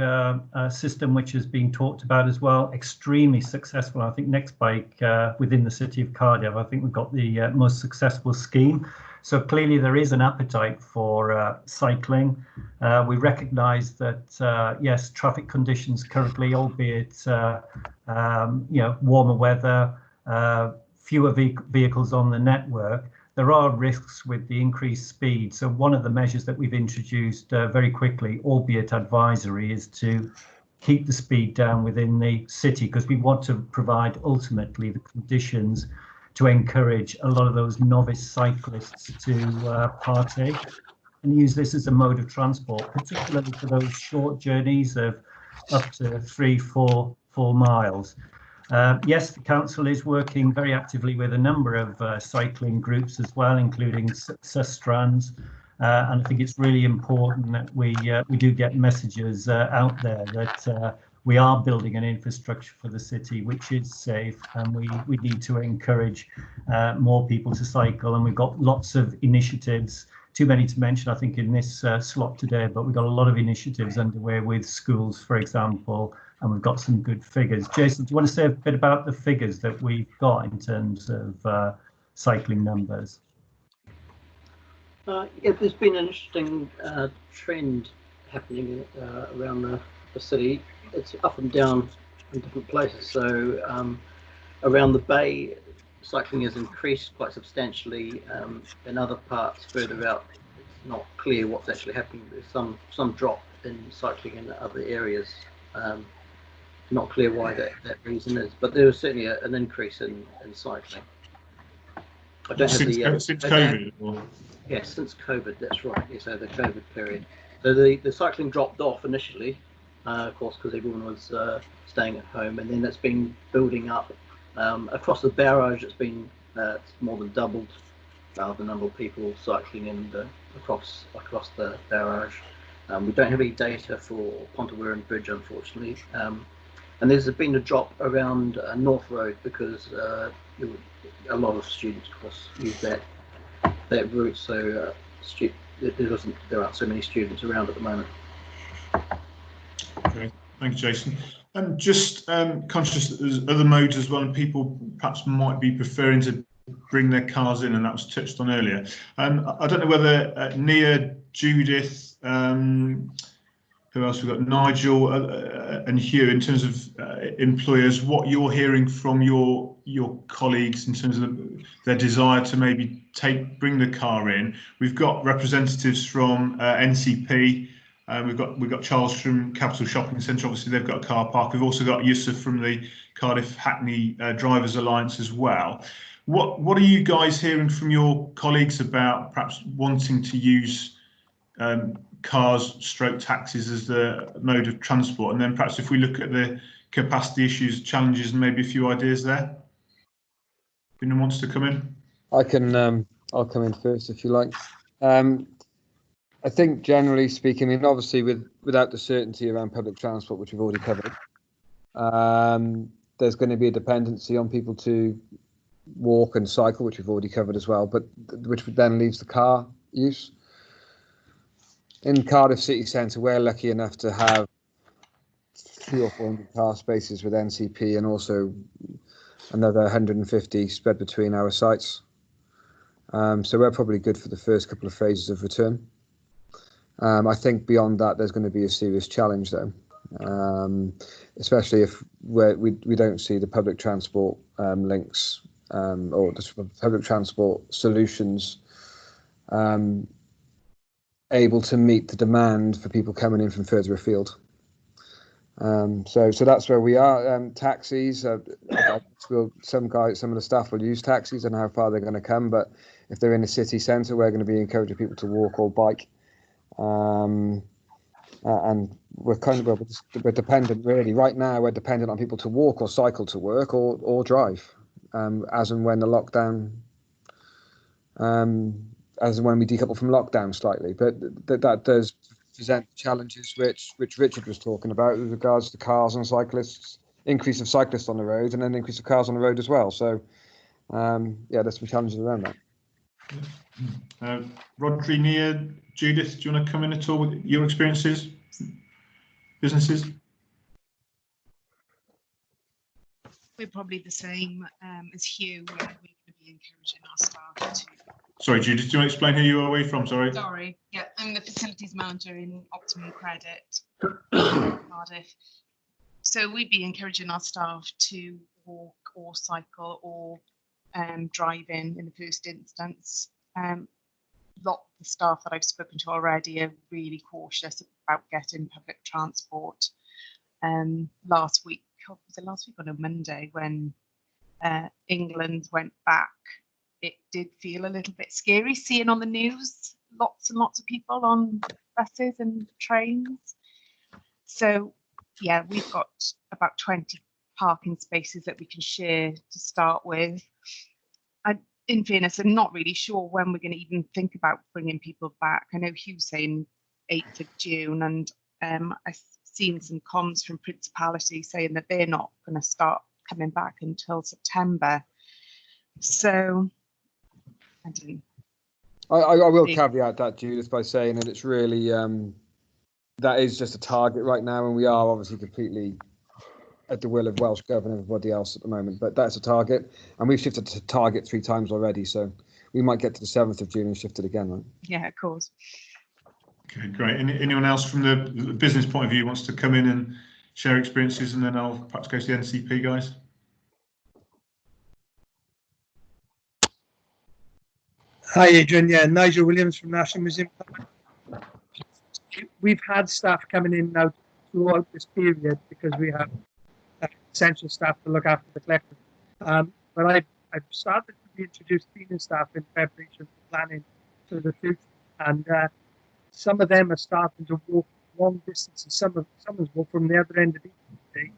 system, which has been talked about as well. Extremely successful. I think Next Bike within the city of Cardiff, I think we've got the most successful scheme. So clearly there is an appetite for cycling. We recognise that, yes, traffic conditions currently, albeit warmer weather, fewer vehicles on the network, there are risks with the increased speed. So one of the measures that we've introduced very quickly, albeit advisory, is to keep the speed down within the city, because we want to provide ultimately the conditions to encourage a lot of those novice cyclists to partake and use this as a mode of transport, particularly for those short journeys of up to 3-4 miles. Yes, the council is working very actively with a number of cycling groups as well, including Sustrans, and I think it's really important that we do get messages out there that we are building an infrastructure for the city which is safe, and we need to encourage more people to cycle. And we've got lots of initiatives, too many to mention I think in this slot today, but we've got a lot of initiatives underway with schools, for example, and we've got some good figures. Jason, do you want to say a bit about the figures that we've got in terms of cycling numbers? Yeah, there's been an interesting trend happening around the city. It's up and down in different places. So around the bay, cycling has increased quite substantially. In other parts further out, it's not clear what's actually happening. There's some drop in cycling in other areas. Not clear why that reason is, but there was certainly an increase in cycling. I don't have since COVID? Or? Yes, since COVID, that's right. Yeah, so the COVID period. So the cycling dropped off initially, of course, because everyone was staying at home, and then it's been building up. Across the barrage, it's been it's more than doubled the number of people cycling in across the barrage. We don't have any data for Pontewerin Bridge, unfortunately. And there's been a drop around North Road because a lot of students, of course, use that route. So there aren't so many students around at the moment. Okay, thank you, Jason. And just conscious that there's other modes as well, and people perhaps might be preferring to bring their cars in, and that was touched on earlier. I don't know whether Nia, Judith, who else we've got, Nigel and Hugh, in terms of employers, what you're hearing from your colleagues in terms of their desire to maybe bring the car in. We've got representatives from NCP. We've got Charles from Capital Shopping Centre. Obviously, they've got a car park. We've also got Yusuf from the Cardiff Hackney Drivers Alliance as well. What are you guys hearing from your colleagues about perhaps wanting to use cars, taxis as the mode of transport? And then perhaps if we look at the capacity issues, challenges, and maybe a few ideas there. Anyone wants to come in? I can. I'll come in first if you like. I think generally speaking, I mean, obviously without the certainty around public transport, which we've already covered, there's going to be a dependency on people to walk and cycle, which we've already covered as well, but which then leaves the car use. In Cardiff city centre, we're lucky enough to have 300 or 400 car spaces with NCP, and also another 150 spread between our sites. So we're probably good for the first couple of phases of return. I think beyond that, there's going to be a serious challenge though. especially if we don't see the public transport links or the public transport solutions able to meet the demand for people coming in from further afield. So that's where we are. Taxis, some of the staff will use taxis and how far they're going to come, but if they're in the city centre, we're going to be encouraging people to walk or bike. And we're we're dependent really right now. We're dependent on people to walk or cycle to work or drive, as and when the lockdown, as and when we decouple from lockdown slightly. But that does present challenges which Richard was talking about with regards to cars and cyclists, increase of cyclists on the road, and then increase of cars on the road as well. So there's some challenges around that. Rodri, Nia, Judith, do you want to come in at all with your experiences, businesses? We're probably the same as Hugh. We're going to be encouraging our staff to. Sorry, Judith, do you want to explain who you are away from? Sorry, yeah, I'm the facilities manager in Optimum Credit, Cardiff. So we'd be encouraging our staff to walk or cycle or drive in the first instance. Lot of the staff that I've spoken to already are really cautious about getting public transport. Last week or on a Monday when England went back, it did feel a little bit scary seeing on the news lots and lots of people on buses and trains. So yeah, we've got about 20 parking spaces that we can share to start with. In fairness, I'm not really sure when we're going to even think about bringing people back. I know Hugh's saying 8th of June, and I've seen some comms from Principality saying that they're not going to start coming back until September. So, I don't know. I will caveat that, Judith, by saying that it's really, that is just a target right now, and we are obviously completely at the will of Welsh Government and everybody else at the moment, but that's a target, and we've shifted to target 3 times already, so we might get to the 7th of June and shift it again, right? Yeah, of course. Okay, great. Anyone else from the business point of view wants to come in and share experiences, and then I'll perhaps go to the NCP guys? Hi, Adrian. Yeah, Nigel Williams from National Museum. We've had staff coming in now throughout this period because we have essential staff to look after the collective. But I've started to reintroduce cleaning staff in preparation for planning for the future, and some of them are starting to walk long distances. Some has walked from the other end of the day.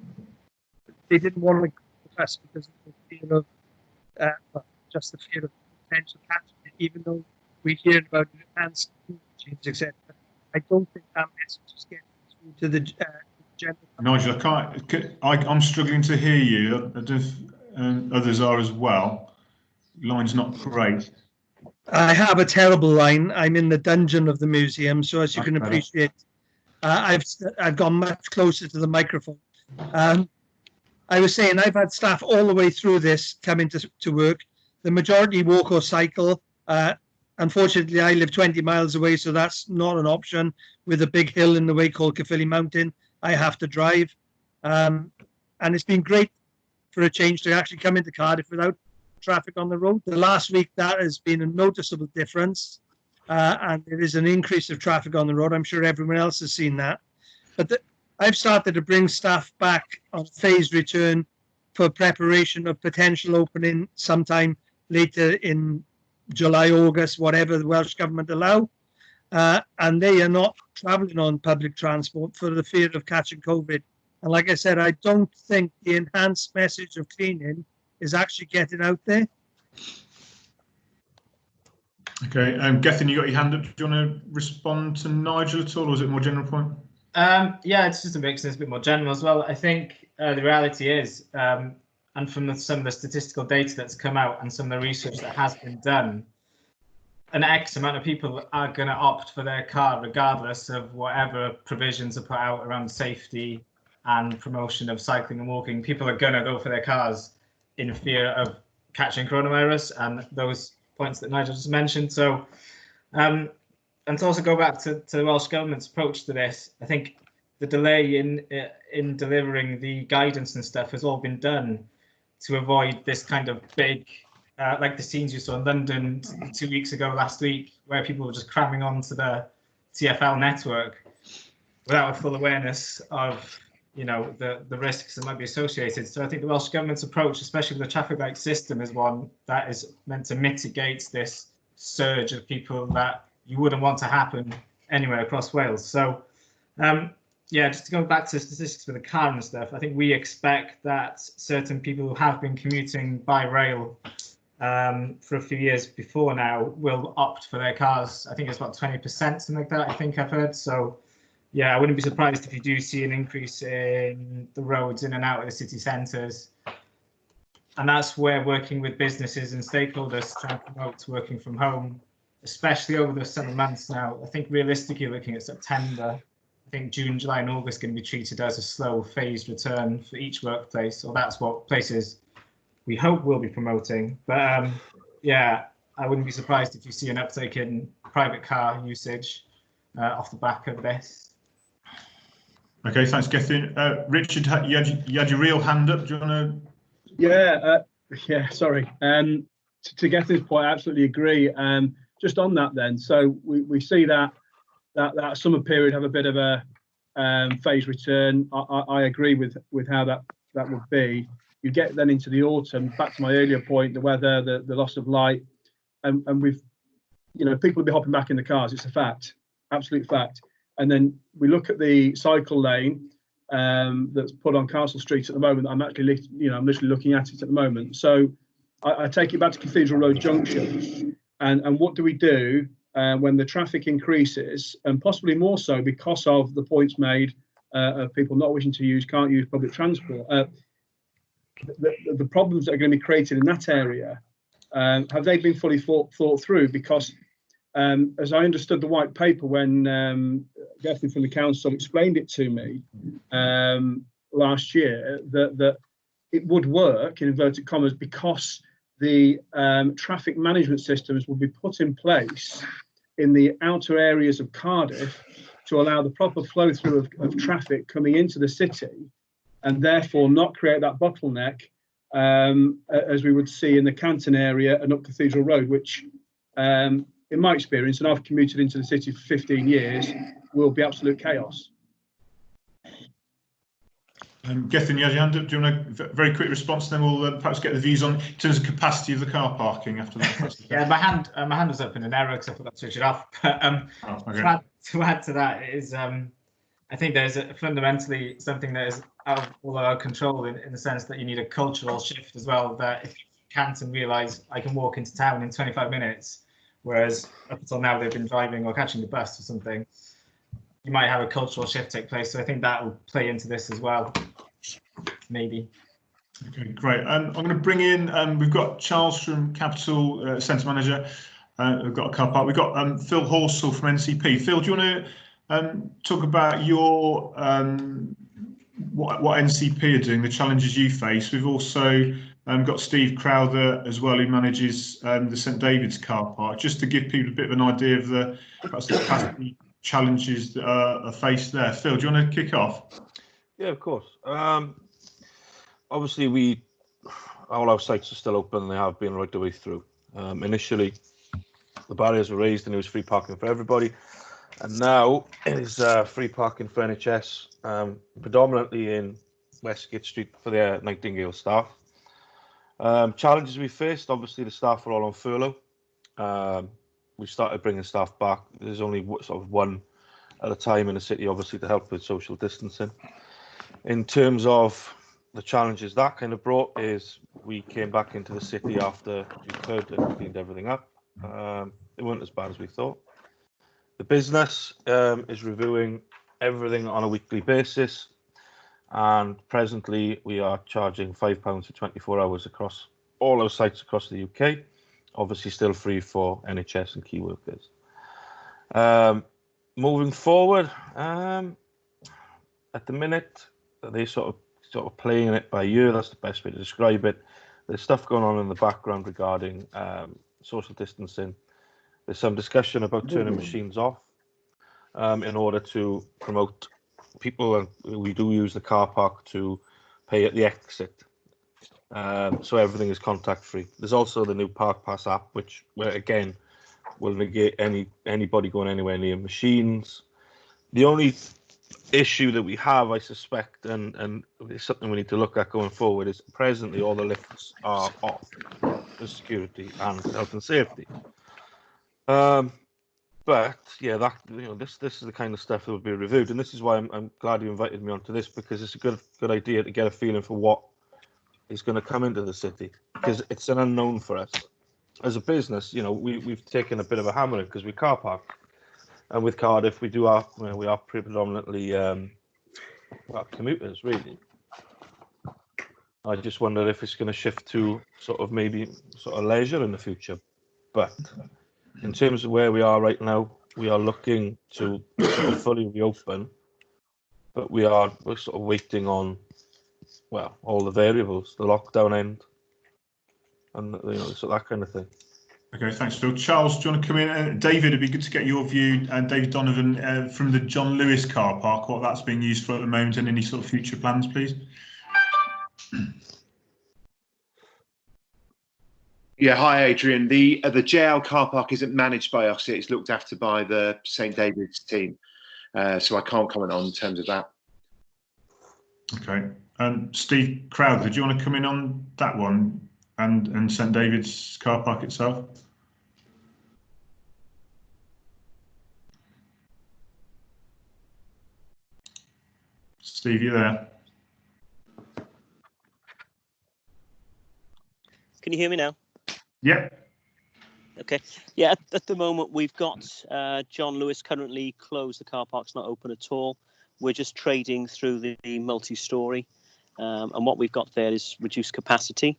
They didn't want to go with us because of the fear of just the fear of potential catching it, even though we hear about enhanced change, etc. I don't think that message is getting through to the general. Nigel, I'm struggling to hear you. I don't know if others are as well. Line's not great. I have a terrible line. I'm in the dungeon of the museum, so as you can appreciate, I've gone much closer to the microphone. I was saying I've had staff all the way through this coming to work. The majority walk or cycle. Unfortunately, I live 20 miles away, so that's not an option. With a big hill in the way called Caerphilly Mountain, I have to drive. And it's been great for a change to actually come into Cardiff without traffic on the road. The last week, that has been a noticeable difference. And there is an increase of traffic on the road. I'm sure everyone else has seen that. But I've started to bring staff back on phased return for preparation of potential opening sometime later in July, August, whatever the Welsh Government allow. And they are not travelling on public transport for the fear of catching COVID. And like I said, I don't think the enhanced message of cleaning is actually getting out there. Okay, Gethin, you got your hand up. Do you want to respond to Nigel at all, or is it more general point? Yeah, it's just a mix. It's a bit more general as well. I think the reality is, and from some of the statistical data that's come out and some of the research that has been done, an X amount of people are going to opt for their car regardless of whatever provisions are put out around safety and promotion of cycling and walking. People are going to go for their cars in fear of catching coronavirus and those points that Nigel just mentioned. So, and to also go back to the Welsh Government's approach to this, I think the delay in delivering the guidance and stuff has all been done to avoid this kind of big, like the scenes you saw in London 2 weeks ago, last week, where people were just cramming onto the TfL network without a full awareness of, you know, the risks that might be associated. So I think the Welsh Government's approach, especially with the traffic light system, is one that is meant to mitigate this surge of people that you wouldn't want to happen anywhere across Wales. So yeah, just to go back to statistics for the car and stuff, I think we expect that certain people who have been commuting by rail for a few years before now will opt for their cars. I think it's about 20%, something like that, I think I've heard. So yeah, I wouldn't be surprised if you do see an increase in the roads in and out of the city centres. And that's where working with businesses and stakeholders trying to promote working from home, especially over the summer months now. I think realistically looking at September, I think June, July and August are going to be treated as a slow phased return for each workplace, or that's what places we hope will be promoting. But yeah, I wouldn't be surprised if you see an uptake in private car usage off the back of this. Okay, thanks, Gethin. Richard, you had your real hand up. Do you want to? Yeah, sorry. To Gethin's point, I absolutely agree. Just on that then, so we see that summer period have a bit of a phased return. I agree with how that would be. You get then into the autumn, back to my earlier point, the weather, the loss of light, and we've, you know, people will be hopping back in the cars. It's a fact, absolute fact. And then we look at the cycle lane that's put on Castle Street at the moment. I'm actually, you know, I'm literally looking at it at the moment. So I take it back to Cathedral Road Junction, and what do we do when the traffic increases, and possibly more so because of the points made of people not wishing to can't use public transport. The problems that are going to be created in that area, have they been fully thought through? Because as I understood the white paper when Gethin from the council explained it to me last year, that it would work in inverted commas because the traffic management systems will be put in place in the outer areas of Cardiff to allow the proper flow through of traffic coming into the city, and therefore not create that bottleneck as we would see in the Canton area and up Cathedral Road, which in my experience, and I've commuted into the city for 15 years, will be absolute chaos. Gethin, you had your hand up. Do you want a very quick response? Then we'll perhaps get the views on in terms of capacity of the car parking after that. Yeah, my hand was up in an error because I forgot to switch it off. But okay. to add to that is, I think there's fundamentally something that is out of all our control in the sense that you need a cultural shift as well. That if you can't and realise I can walk into town in 25 minutes, whereas up until now they've been driving or catching the bus or something, you might have a cultural shift take place. So I think that will play into this as well, maybe. Okay, great. I'm going to bring in, we've got Charles from Capital Centre Manager. We've got a car park. We've got Phil Horsell from NCP. Phil, do you want to talk about your what NCP are doing, the challenges you face? We've also got Steve Crowther as well, who manages the St David's car park, just to give people a bit of an idea of the capacity challenges that are faced there. Phil, do you want to kick off? Yeah, of course. Obviously, all our sites are still open and they have been right the way through. Initially, the barriers were raised and it was free parking for everybody. And now it is free parking for NHS, predominantly in Westgate Street for their Nightingale staff. Challenges we faced, obviously the staff are all on furlough. We started bringing staff back. There's only sort of one at a time in the city, obviously, to help with social distancing. In terms of the challenges that kind of brought is we came back into the city after we could and cleaned everything up. It wasn't as bad as we thought. The business is reviewing everything on a weekly basis, and presently we are charging £5 for 24 hours across all our sites across the UK, obviously still free for NHS and key workers. Moving forward, at the minute, they sort of playing it by ear. That's the best way to describe it. There's stuff going on in the background regarding social distancing. There's some discussion about turning machines off in order to promote people, we do use the car park to pay at the exit. So everything is contact free. There's also the new Park Pass app, where again will negate anybody going anywhere near machines. The only issue that we have, I suspect, and it's something we need to look at going forward, is presently all the lifts are off for security and health and safety. But yeah, this is the kind of stuff that will be reviewed, and this is why I'm glad you invited me onto this, because it's a good idea to get a feeling for what is going to come into the city, because it's an unknown for us as a business. We've taken a bit of a hammering because we car park, and with Cardiff we are predominantly commuters really. I just wonder if it's going to shift to maybe leisure in the future, but in terms of where we are right now, we are looking to fully reopen, but we're waiting on, all the variables, the lockdown end, and that kind of thing. Okay, thanks, Phil. Charles, do you want to come in? David, it'd be good to get your view, and David Donovan, from the John Lewis car park, what that's being used for at the moment, and any sort of future plans, please. Yeah, hi Adrian. The JL car park isn't managed by us; it's looked after by the St David's team, so I can't comment on in terms of that. Okay, Steve Crowther, do you want to come in on that one and St David's car park itself? Steve, you there? Can you hear me now? Yep. Okay. Yeah, at the moment we've got John Lewis currently closed. The car park's not open at all. We're just trading through the multi-storey, and what we've got there is reduced capacity.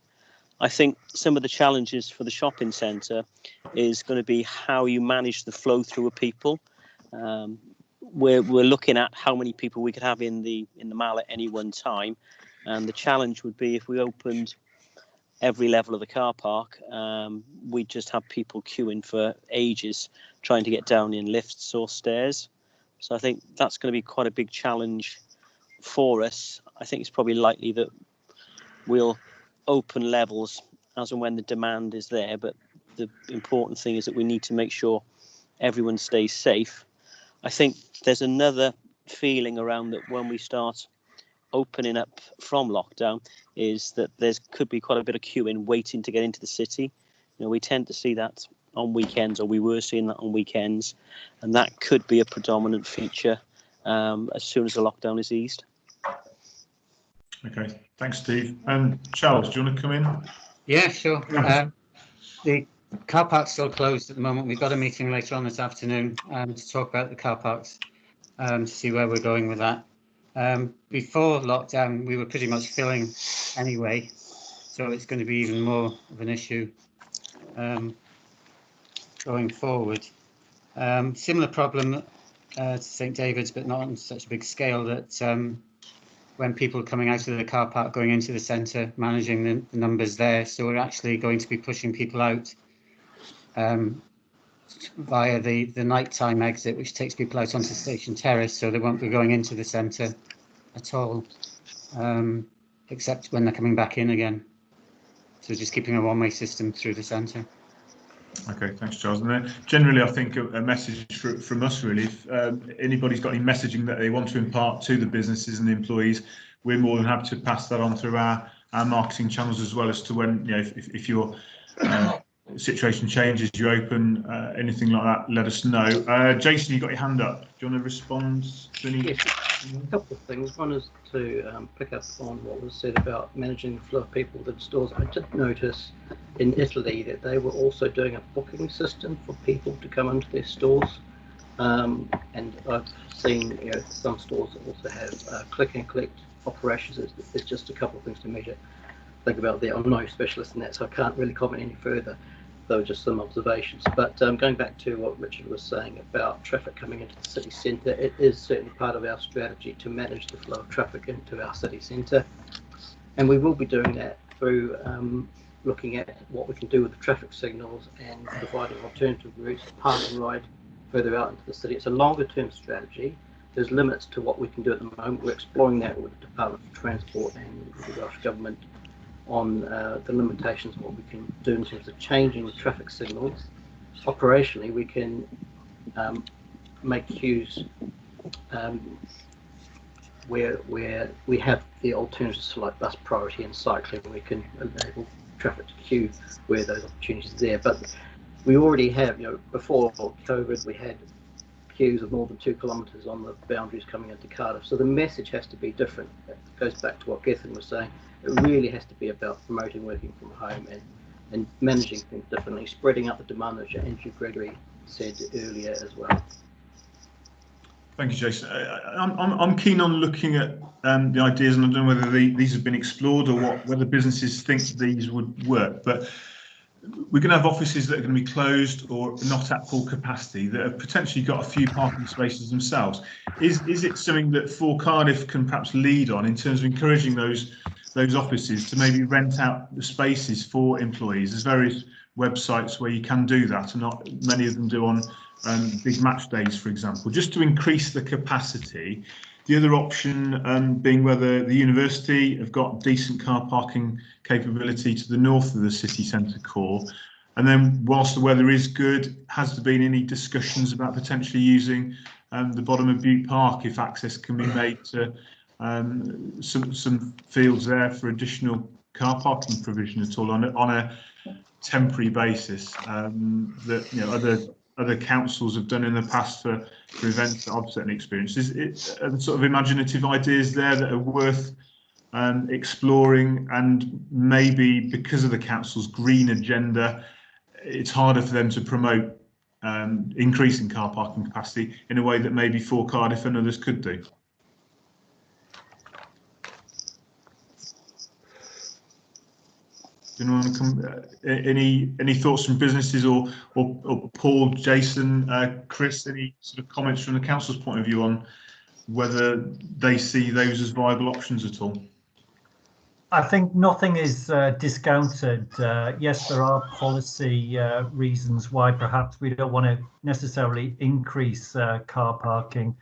I think some of the challenges for the shopping centre is going to be how you manage the flow through of people. We're looking at how many people we could have in the mall at any one time, and the challenge would be if we opened every level of the car park, we'd just have people queuing for ages trying to get down in lifts or stairs. So I think that's going to be quite a big challenge for us. I think it's probably likely that we'll open levels as and when the demand is there, but the important thing is that we need to make sure everyone stays safe. I think there's another feeling around that when we start opening up from lockdown is that could be quite a bit of queuing waiting to get into the city. We tend to see that on weekends, or we were seeing that on weekends, and that could be a predominant feature as soon as the lockdown is eased. Okay, thanks, Steve. Charles, do you want to come in? Yeah, sure. The car park's still closed at the moment. We've got a meeting later on this afternoon to talk about the car parks, to see where we're going with that. Before lockdown, we were pretty much filling anyway, so it's going to be even more of an issue going forward. Similar problem to St David's, but not on such a big scale, that when people are coming out of the car park going into the centre, managing the numbers there, so we're actually going to be pushing people out via the nighttime exit, which takes people out onto Station Terrace, so they won't be going into the centre at all, except when they're coming back in again. So just keeping a one-way system through the centre. Okay, thanks, Charles. And then generally, I think a message from us really, if anybody's got any messaging that they want to impart to the businesses and the employees, we're more than happy to pass that on through our marketing channels, as well as to when, if your situation changes, you open, anything like that, let us know. Jason, you got your hand up. Do you want to respond to any? Yes, a couple of things. One is to pick up on what was said about managing the flow of people to the stores. I did notice in Italy that they were also doing a booking system for people to come into their stores, and I've seen some stores that also have click and collect operations. There's just a couple of things to think about there. I'm no specialist in that, so I can't really comment any further. Those are just some observations. But going back to what Richard was saying about traffic coming into the city centre, it is certainly part of our strategy to manage the flow of traffic into our city centre, and we will be doing that through looking at what we can do with the traffic signals and providing alternative routes, park and ride further out into the city. It's a longer term strategy, there's limits to what we can do at the moment. We're exploring that with the Department of Transport and with the Welsh Government on the limitations of what we can do in terms of changing the traffic signals. Operationally, we can make queues where we have the alternatives to like bus priority and cycling. We can enable traffic to queue where those opportunities are there. But we already have, before COVID, we had queues of more than 2 kilometres on the boundaries coming into Cardiff. So the message has to be different. It goes back to what Gethin was saying. It really has to be about promoting working from home and managing things differently, spreading out the demand, which Andrew Gregory said earlier as well. Thank you, Jason. I'm keen on looking at the ideas, and I don't know whether these have been explored or whether businesses think these would work. But we're going to have offices that are going to be closed or not at full capacity that have potentially got a few parking spaces themselves. Is it something that For Cardiff can perhaps lead on in terms of encouraging those offices to maybe rent out the spaces for employees? There's various websites where you can do that, and not many of them do on big match days, for example, just to increase the capacity. The other option being whether the university have got decent car parking capability to the north of the city centre core. And then whilst the weather is good, has there been any discussions about potentially using the bottom of Butte Park if access can be made to some fields there for additional car parking provision at all on a temporary basis that other councils have done in the past for events that I've certainly experienced? Are the sort of imaginative ideas there that are worth exploring? And maybe because of the council's green agenda, it's harder for them to promote increasing car parking capacity in a way that maybe For Cardiff and others could do. Do you want to come? Any thoughts from businesses or Paul, Jason, Chris? Any sort of comments from the council's point of view on whether they see those as viable options at all? I think nothing is discounted. Yes, there are policy reasons why perhaps we don't want to necessarily increase car parking,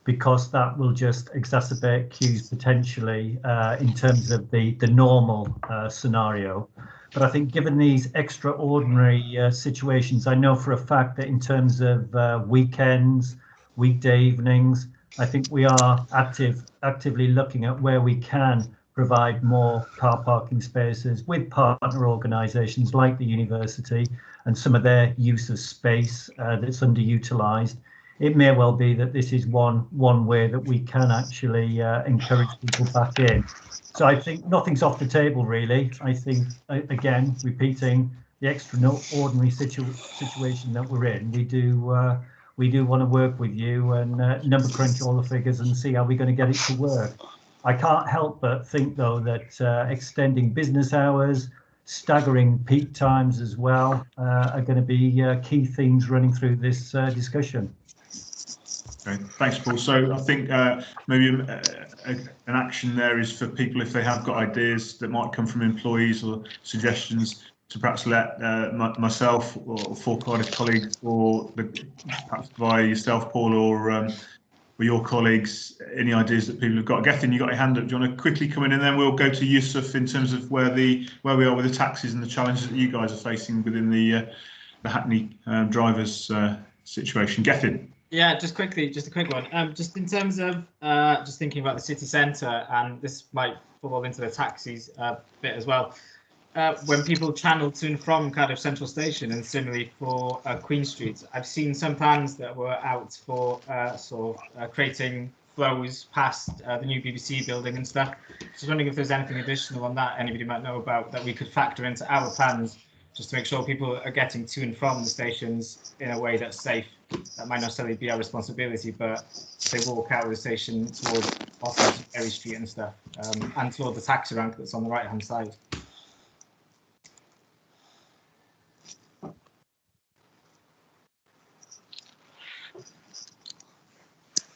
because that will just exacerbate queues potentially in terms of the normal scenario. But I think given these extraordinary situations, I know for a fact that in terms of weekends, weekday evenings, I think we are actively looking at where we can provide more car parking spaces with partner organisations like the university and some of their use of space that's underutilised. It may well be that this is one way that we can actually encourage people back in. So I think nothing's off the table, really. I think, again, repeating the extraordinary situation that we're in, we do want to work with you and number crunch all the figures and see how we're going to get it to work. I can't help but think, though, that extending business hours, staggering peak times as well, are going to be key themes running through this discussion. Okay, thanks, Paul. So I think maybe an action there is for people, if they have got ideas that might come from employees or suggestions, to perhaps let myself or For Cardiff colleagues, or perhaps via yourself, Paul, or your colleagues, any ideas that people have got. Gethin, you got your hand up. Do you want to quickly come in, and then we'll go to Yusuf in terms of where we are with the taxis and the challenges that you guys are facing within the Hackney drivers situation. Gethin. Yeah, just quickly, just a quick one. Just in terms of just thinking about the city centre, and this might fall into the taxis bit as well. When people channel to and from Cardiff Central Station, and similarly for Queen Street, I've seen some plans that were out for creating flows past the new BBC building and stuff. Just wondering if there's anything additional on that anybody might know about that we could factor into our plans, just to make sure people are getting to and from the stations in a way that's safe. That might not necessarily be our responsibility, but they walk out of the station towards Berry Street and stuff, and toward the taxi rank that's on the right-hand side.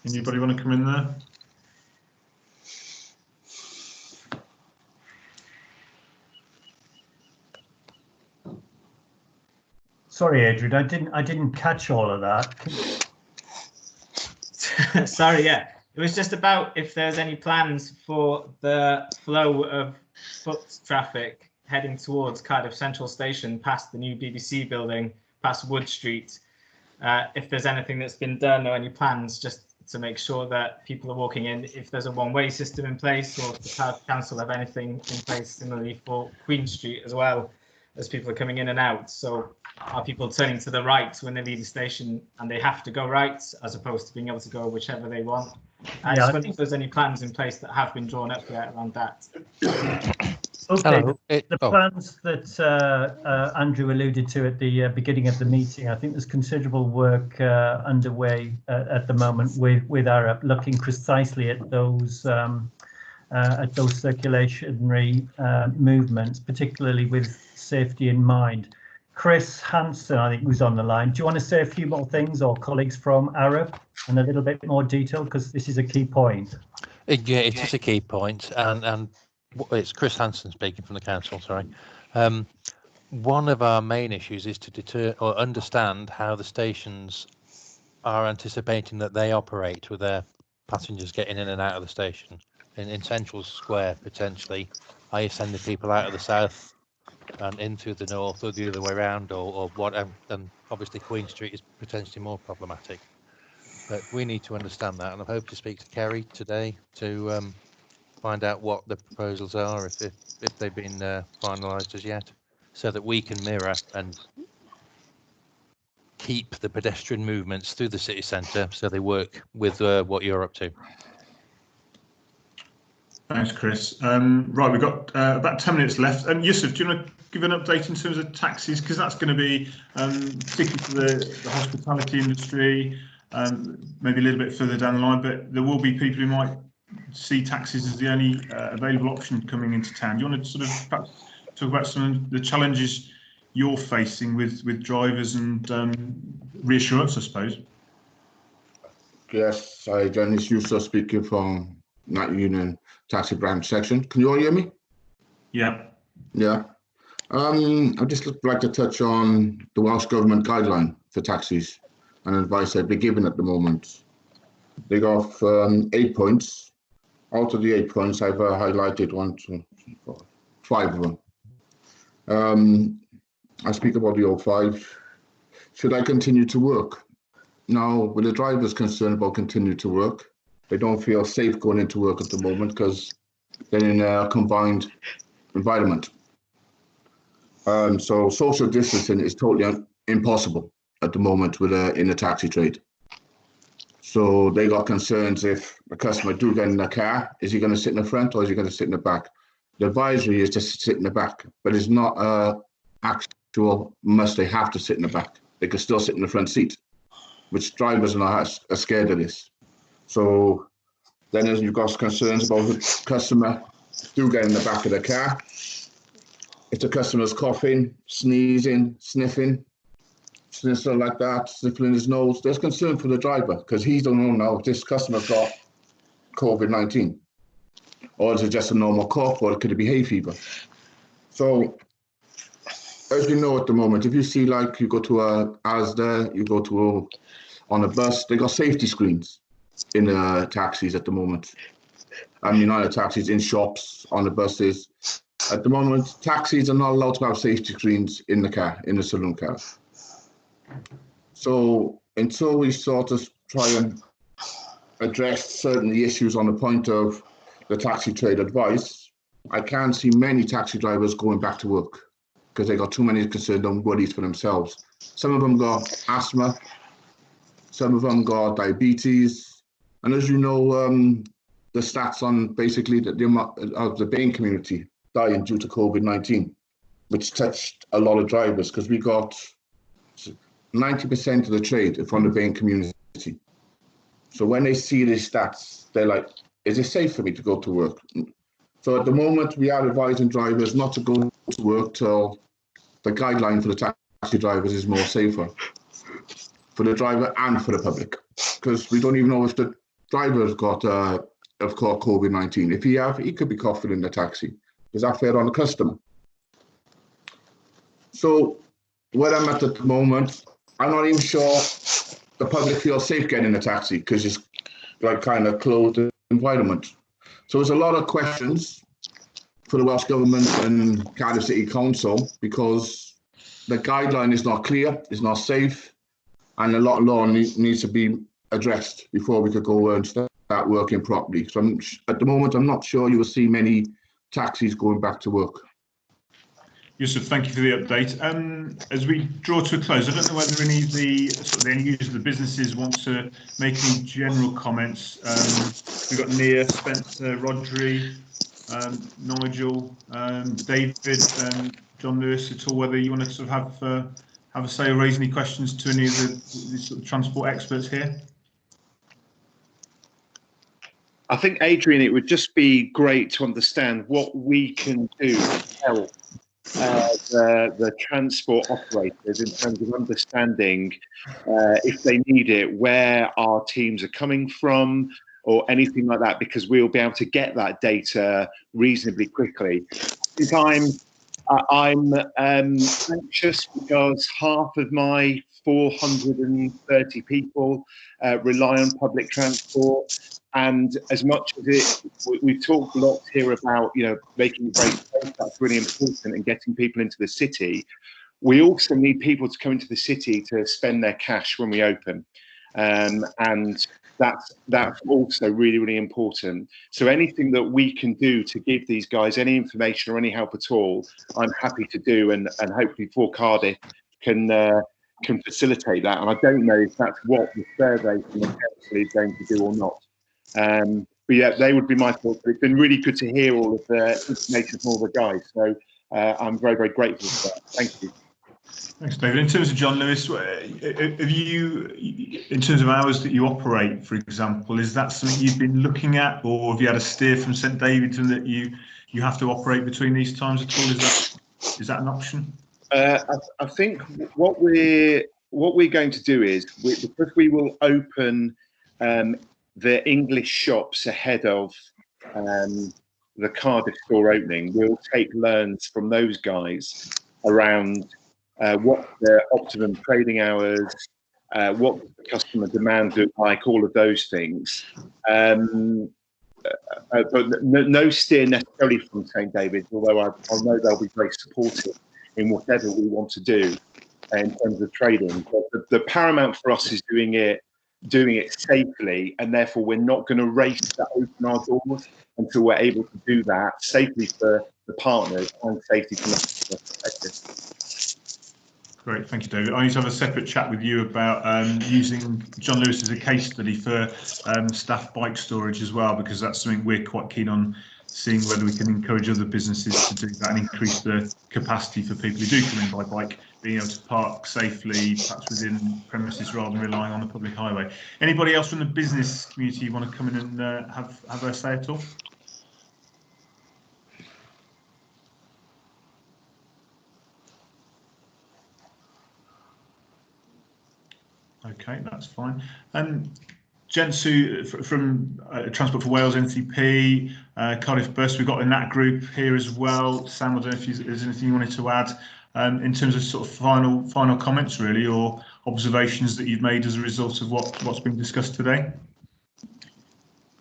Anybody want to come in there? Sorry, Adrian, I didn't catch all of that. Sorry, yeah. It was just about if there's any plans for the flow of foot traffic heading towards Cardiff Central Station, past the new BBC building, past Wood Street. If there's anything that's been done or any plans just to make sure that people are walking in, if there's a one-way system in place, or if the Cardiff Council have anything in place similarly for Queen Street as well, as people are coming in and out. So are people turning to the right when they leave the station and they have to go right, as opposed to being able to go whichever they want? I just wonder if there's any plans in place that have been drawn up yet around that. Okay, the plans that Andrew alluded to at the beginning of the meeting, I think there's considerable work underway at the moment with Arup, looking precisely at those circulationary movements, particularly with safety in mind. Chris Hansen, I think, was on the line. Do you want to say a few more things, or colleagues from Arup, and a little bit more detail, because this is a key point? Yeah, it is a key point, and it's Chris Hansen speaking from the council. Sorry. One of our main issues is to deter or understand how the stations are anticipating that they operate with their passengers getting in and out of the station. In Central Square, potentially, are you sending people out of the south and into the north, or the other way around, or what? And obviously Queen Street is potentially more problematic. But we need to understand that, and I hope to speak to Kerry today to find out what the proposals are, if they've been finalised as yet, so that we can mirror and keep the pedestrian movements through the city centre so they work with what you're up to. Thanks, Chris. Right, we've got about 10 minutes left. Yusuf, do you want to give an update in terms of taxis? Because that's going to be particularly for the hospitality industry, maybe a little bit further down the line, but there will be people who might see taxis as the only available option coming into town. Do you want to sort of perhaps talk about some of the challenges you're facing with drivers and reassurance, I suppose? Yes, hi, Dennis Yusuf speaking from Night Union Taxi Branch Section. Can you all hear me? Yeah. Yeah. I'd just like to touch on the Welsh Government guideline for taxis and advice I've been given at the moment. They got 8 points. Out of the 8 points, I've highlighted 1, 2, 3, 4, 5 of them. I speak about the 05. Should I continue to work? Now, with the drivers concerned about continue to work, they don't feel safe going into work at the moment because they're in a combined environment. So social distancing is totally impossible at the moment in the taxi trade. So they got concerns if a customer do get in the car, is he going to sit in the front or is he going to sit in the back? The advisory is to sit in the back, but it's not an actual must. They have to sit in the back. They can still sit in the front seat, which drivers are scared of this. So then you've got concerns about the customer do get in the back of the car. If the customer's coughing, sneezing, sniffing, something like that, sniffling his nose, there's concern for the driver because he don't know now if this customer's got COVID-19. Or is it just a normal cough, or could it be hay fever? So, as you know at the moment, if you see like you go to a Asda, you go to on a bus, they got safety screens in taxis at the moment. I mean, not the taxis, in shops, on the buses. At the moment, taxis are not allowed to have safety screens in the car, in the saloon car. So until we sort of try and address certain issues on the point of the taxi trade advice, I can't see many taxi drivers going back to work because they got too many concerns and worries for themselves. Some of them got asthma, some of them got diabetes, and as you know, the stats on basically the amount of the BAME community dying due to COVID-19, which touched a lot of drivers because we got 90% of the trade from the BAME community. So when they see these stats, they're like, is it safe for me to go to work? So at the moment, we are advising drivers not to go to work till the guideline for the taxi drivers is more safer for the driver and for the public, because we don't even know if the driver's got COVID-19. If he could be coughing in the taxi. Is that fair on the customer? So where I'm at the moment, I'm not even sure the public feels safe getting in a taxi because like kind of closed environment. So there's a lot of questions for the Welsh Government and Cardiff City Council because the guideline is not clear, it's not safe, and a lot of law needs to be addressed before we could go and start working properly. So at the moment, I'm not sure you will see many taxis going back to work. Yusuf, thank you for the update. As we draw to a close, I don't know whether any of the end users of the businesses want to make any general comments. We've got Nia, Spencer, Rodri, Nigel, David, John Lewis at all, whether you want to sort of have a say or raise any questions to any of the sort of transport experts here. I think, Adrian, it would just be great to understand what we can do to help the transport operators in terms of understanding if they need it, where our teams are coming from, or anything like that, because we'll be able to get that data reasonably quickly. Sometimes I'm anxious because half of my 430 people rely on public transport. And as much as we've talked a lot here about, making it very safe, that's really important, and getting people into the city. We also need people to come into the city to spend their cash when we open. And that's also really, really important. So anything that we can do to give these guys any information or any help at all, I'm happy to do, and hopefully for Cardiff can facilitate that. And I don't know if that's what the survey from the council is going to do or not. But yeah, they would be my thoughts. But it's been really good to hear all of the information from all the guys. So I'm very, very grateful for that. Thank you. Thanks, David. In terms of John Lewis, have you, in terms of hours that you operate, for example, is that something you've been looking at, or have you had a steer from St David's and that you have to operate between these times at all? Is that an option? I think what we're going to do is because we will open the English shops ahead of the Cardiff store opening, we'll take learns from those guys around what the optimum trading hours, what the customer demands look like, all of those things. But no steer necessarily from St David's, although I know they'll be very supportive in whatever we want to do in terms of trading. But the paramount for us is doing it safely, and therefore we're not going to race to open our doors until we're able to do that safely for the partners and safety from the perspective. Great, thank you, David. I need to have a separate chat with you about using John Lewis as a case study for staff bike storage as well, because that's something we're quite keen on seeing whether we can encourage other businesses to do that and increase the capacity for people who do come in by bike, being able to park safely, perhaps within premises rather than relying on the public highway. Anybody else from the business community want to come in and have a say at all? Okay, that's fine. Gents from Transport for Wales, NCP, Cardiff Bus, we've got in that group here as well. Sam, I don't know if there's anything you wanted to add in terms of sort of final comments, really, or observations that you've made as a result of what's been discussed today.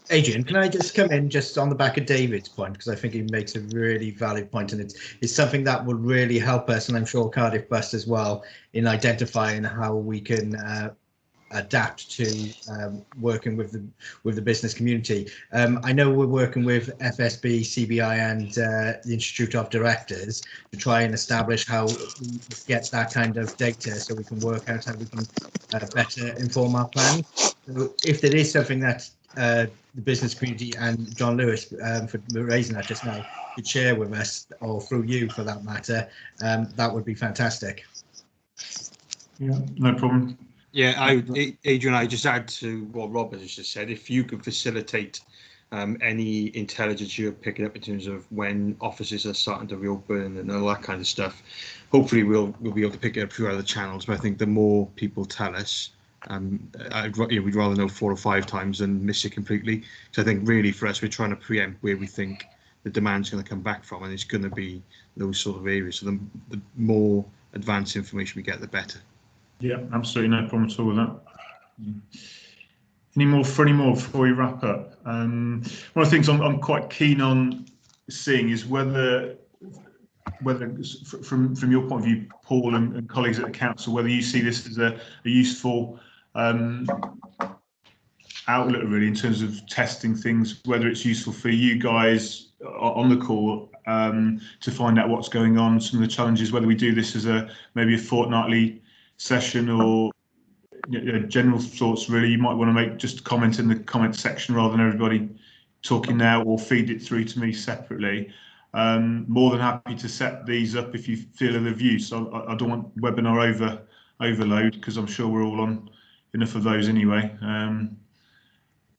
Adrian, can I just come in just on the back of David's point, because I think he makes a really valid point, and it's something that will really help us, and I'm sure Cardiff Bus as well, in identifying how we can adapt to working with the business community. I know we're working with FSB, CBI and the Institute of Directors to try and establish how we get that kind of data so we can work out how we can better inform our plans. So if there is something that the business community and John Lewis for raising that just now could share with us, or through you for that matter, that would be fantastic. Yeah, no problem. Yeah, Adrian, I just add to what Robert has just said. If you could facilitate any intelligence you're picking up in terms of when offices are starting to reopen and all that kind of stuff, hopefully we'll be able to pick it up through other channels. But I think the more people tell us, we'd rather know 4 or 5 times than miss it completely. So I think really for us, we're trying to preempt where we think the demand's going to come back from, and it's going to be those sort of areas. So the more advanced information we get, the better. Yeah, absolutely no problem at all with that. Any more before we wrap up? One of the things I'm quite keen on seeing is whether from your point of view, Paul and colleagues at the council, whether you see this as a useful outlet really in terms of testing things, whether it's useful for you guys on the call to find out what's going on, some of the challenges, whether we do this as maybe a fortnightly session or general thoughts really. You might want to make just a comment in the comment section rather than everybody talking now, or feed it through to me separately. More than happy to set these up if you feel of the view. So I don't want webinar overload, because I'm sure we're all on enough of those anyway.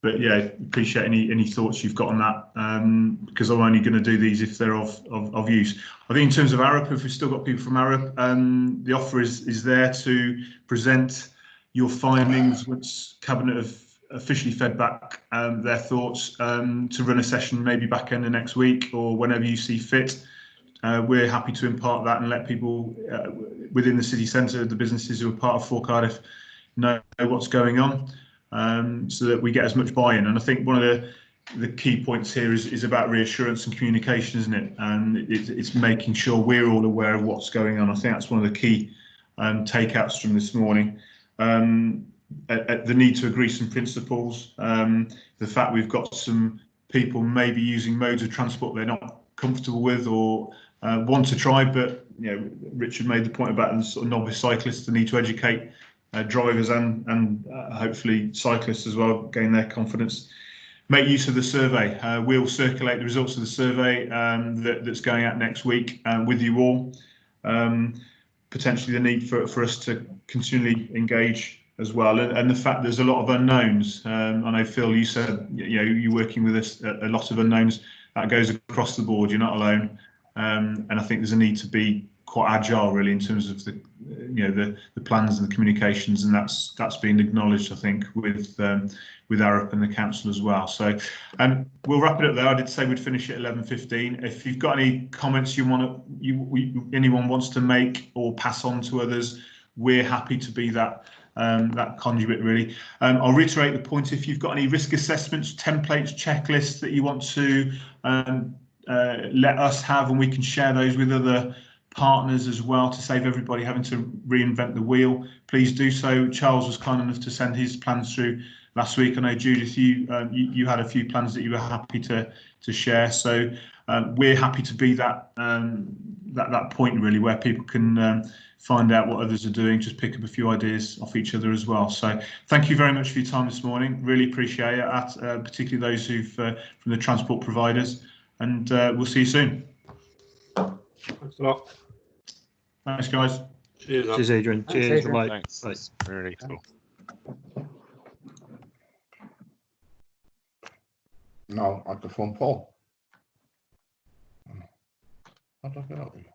But yeah, appreciate any thoughts you've got on that, because I'm only going to do these if they're of use. I think in terms of Arup, if we've still got people from Arup, the offer is there to present your findings once Cabinet have officially fed back their thoughts, to run a session maybe back end of next week or whenever you see fit. We're happy to impart that and let people within the city centre, the businesses who are part of For Cardiff, know what's going on, so that we get as much buy-in. And I think one of the key points here is about reassurance and communication, isn't it? And it's making sure we're all aware of what's going on. I think that's one of the key takeouts from this morning. The need to agree some principles, the fact we've got some people maybe using modes of transport they're not comfortable with or want to try, but Richard made the point about sort of novice cyclists, the need to educate drivers and hopefully cyclists as well, gain their confidence. Make use of the survey. We'll circulate the results of the survey that's going out next week with you all. Potentially the need for us to continually engage as well, and the fact there's a lot of unknowns. I know, Phil, you said you're working with us, a lot of unknowns. That goes across the board. You're not alone, and I think there's a need to be quite agile, really, in terms of the plans and the communications, and that's been acknowledged, I think, with Arup and the council as well. So, we'll wrap it up there. I did say we'd finish at 11:15. If you've got any comments anyone wants to make or pass on to others, we're happy to be that conduit, really. I'll reiterate the point: if you've got any risk assessments, templates, checklists that you want to let us have, and we can share those with other partners as well to save everybody having to reinvent the wheel, please do so. Charles was kind enough to send his plans through last week. I know, Judith, you had a few plans that you were happy to share. So we're happy to be that point, really, where people can find out what others are doing, just pick up a few ideas off each other as well. So thank you very much for your time this morning. Really appreciate it, particularly those who've from the transport providers, and we'll see you soon. Thanks a lot. Thanks, guys. Cheers, Adrian. Thanks, Cheers. Adrian. Thanks. Bye. Really cool. No, microphone Paul. How do I get out of here?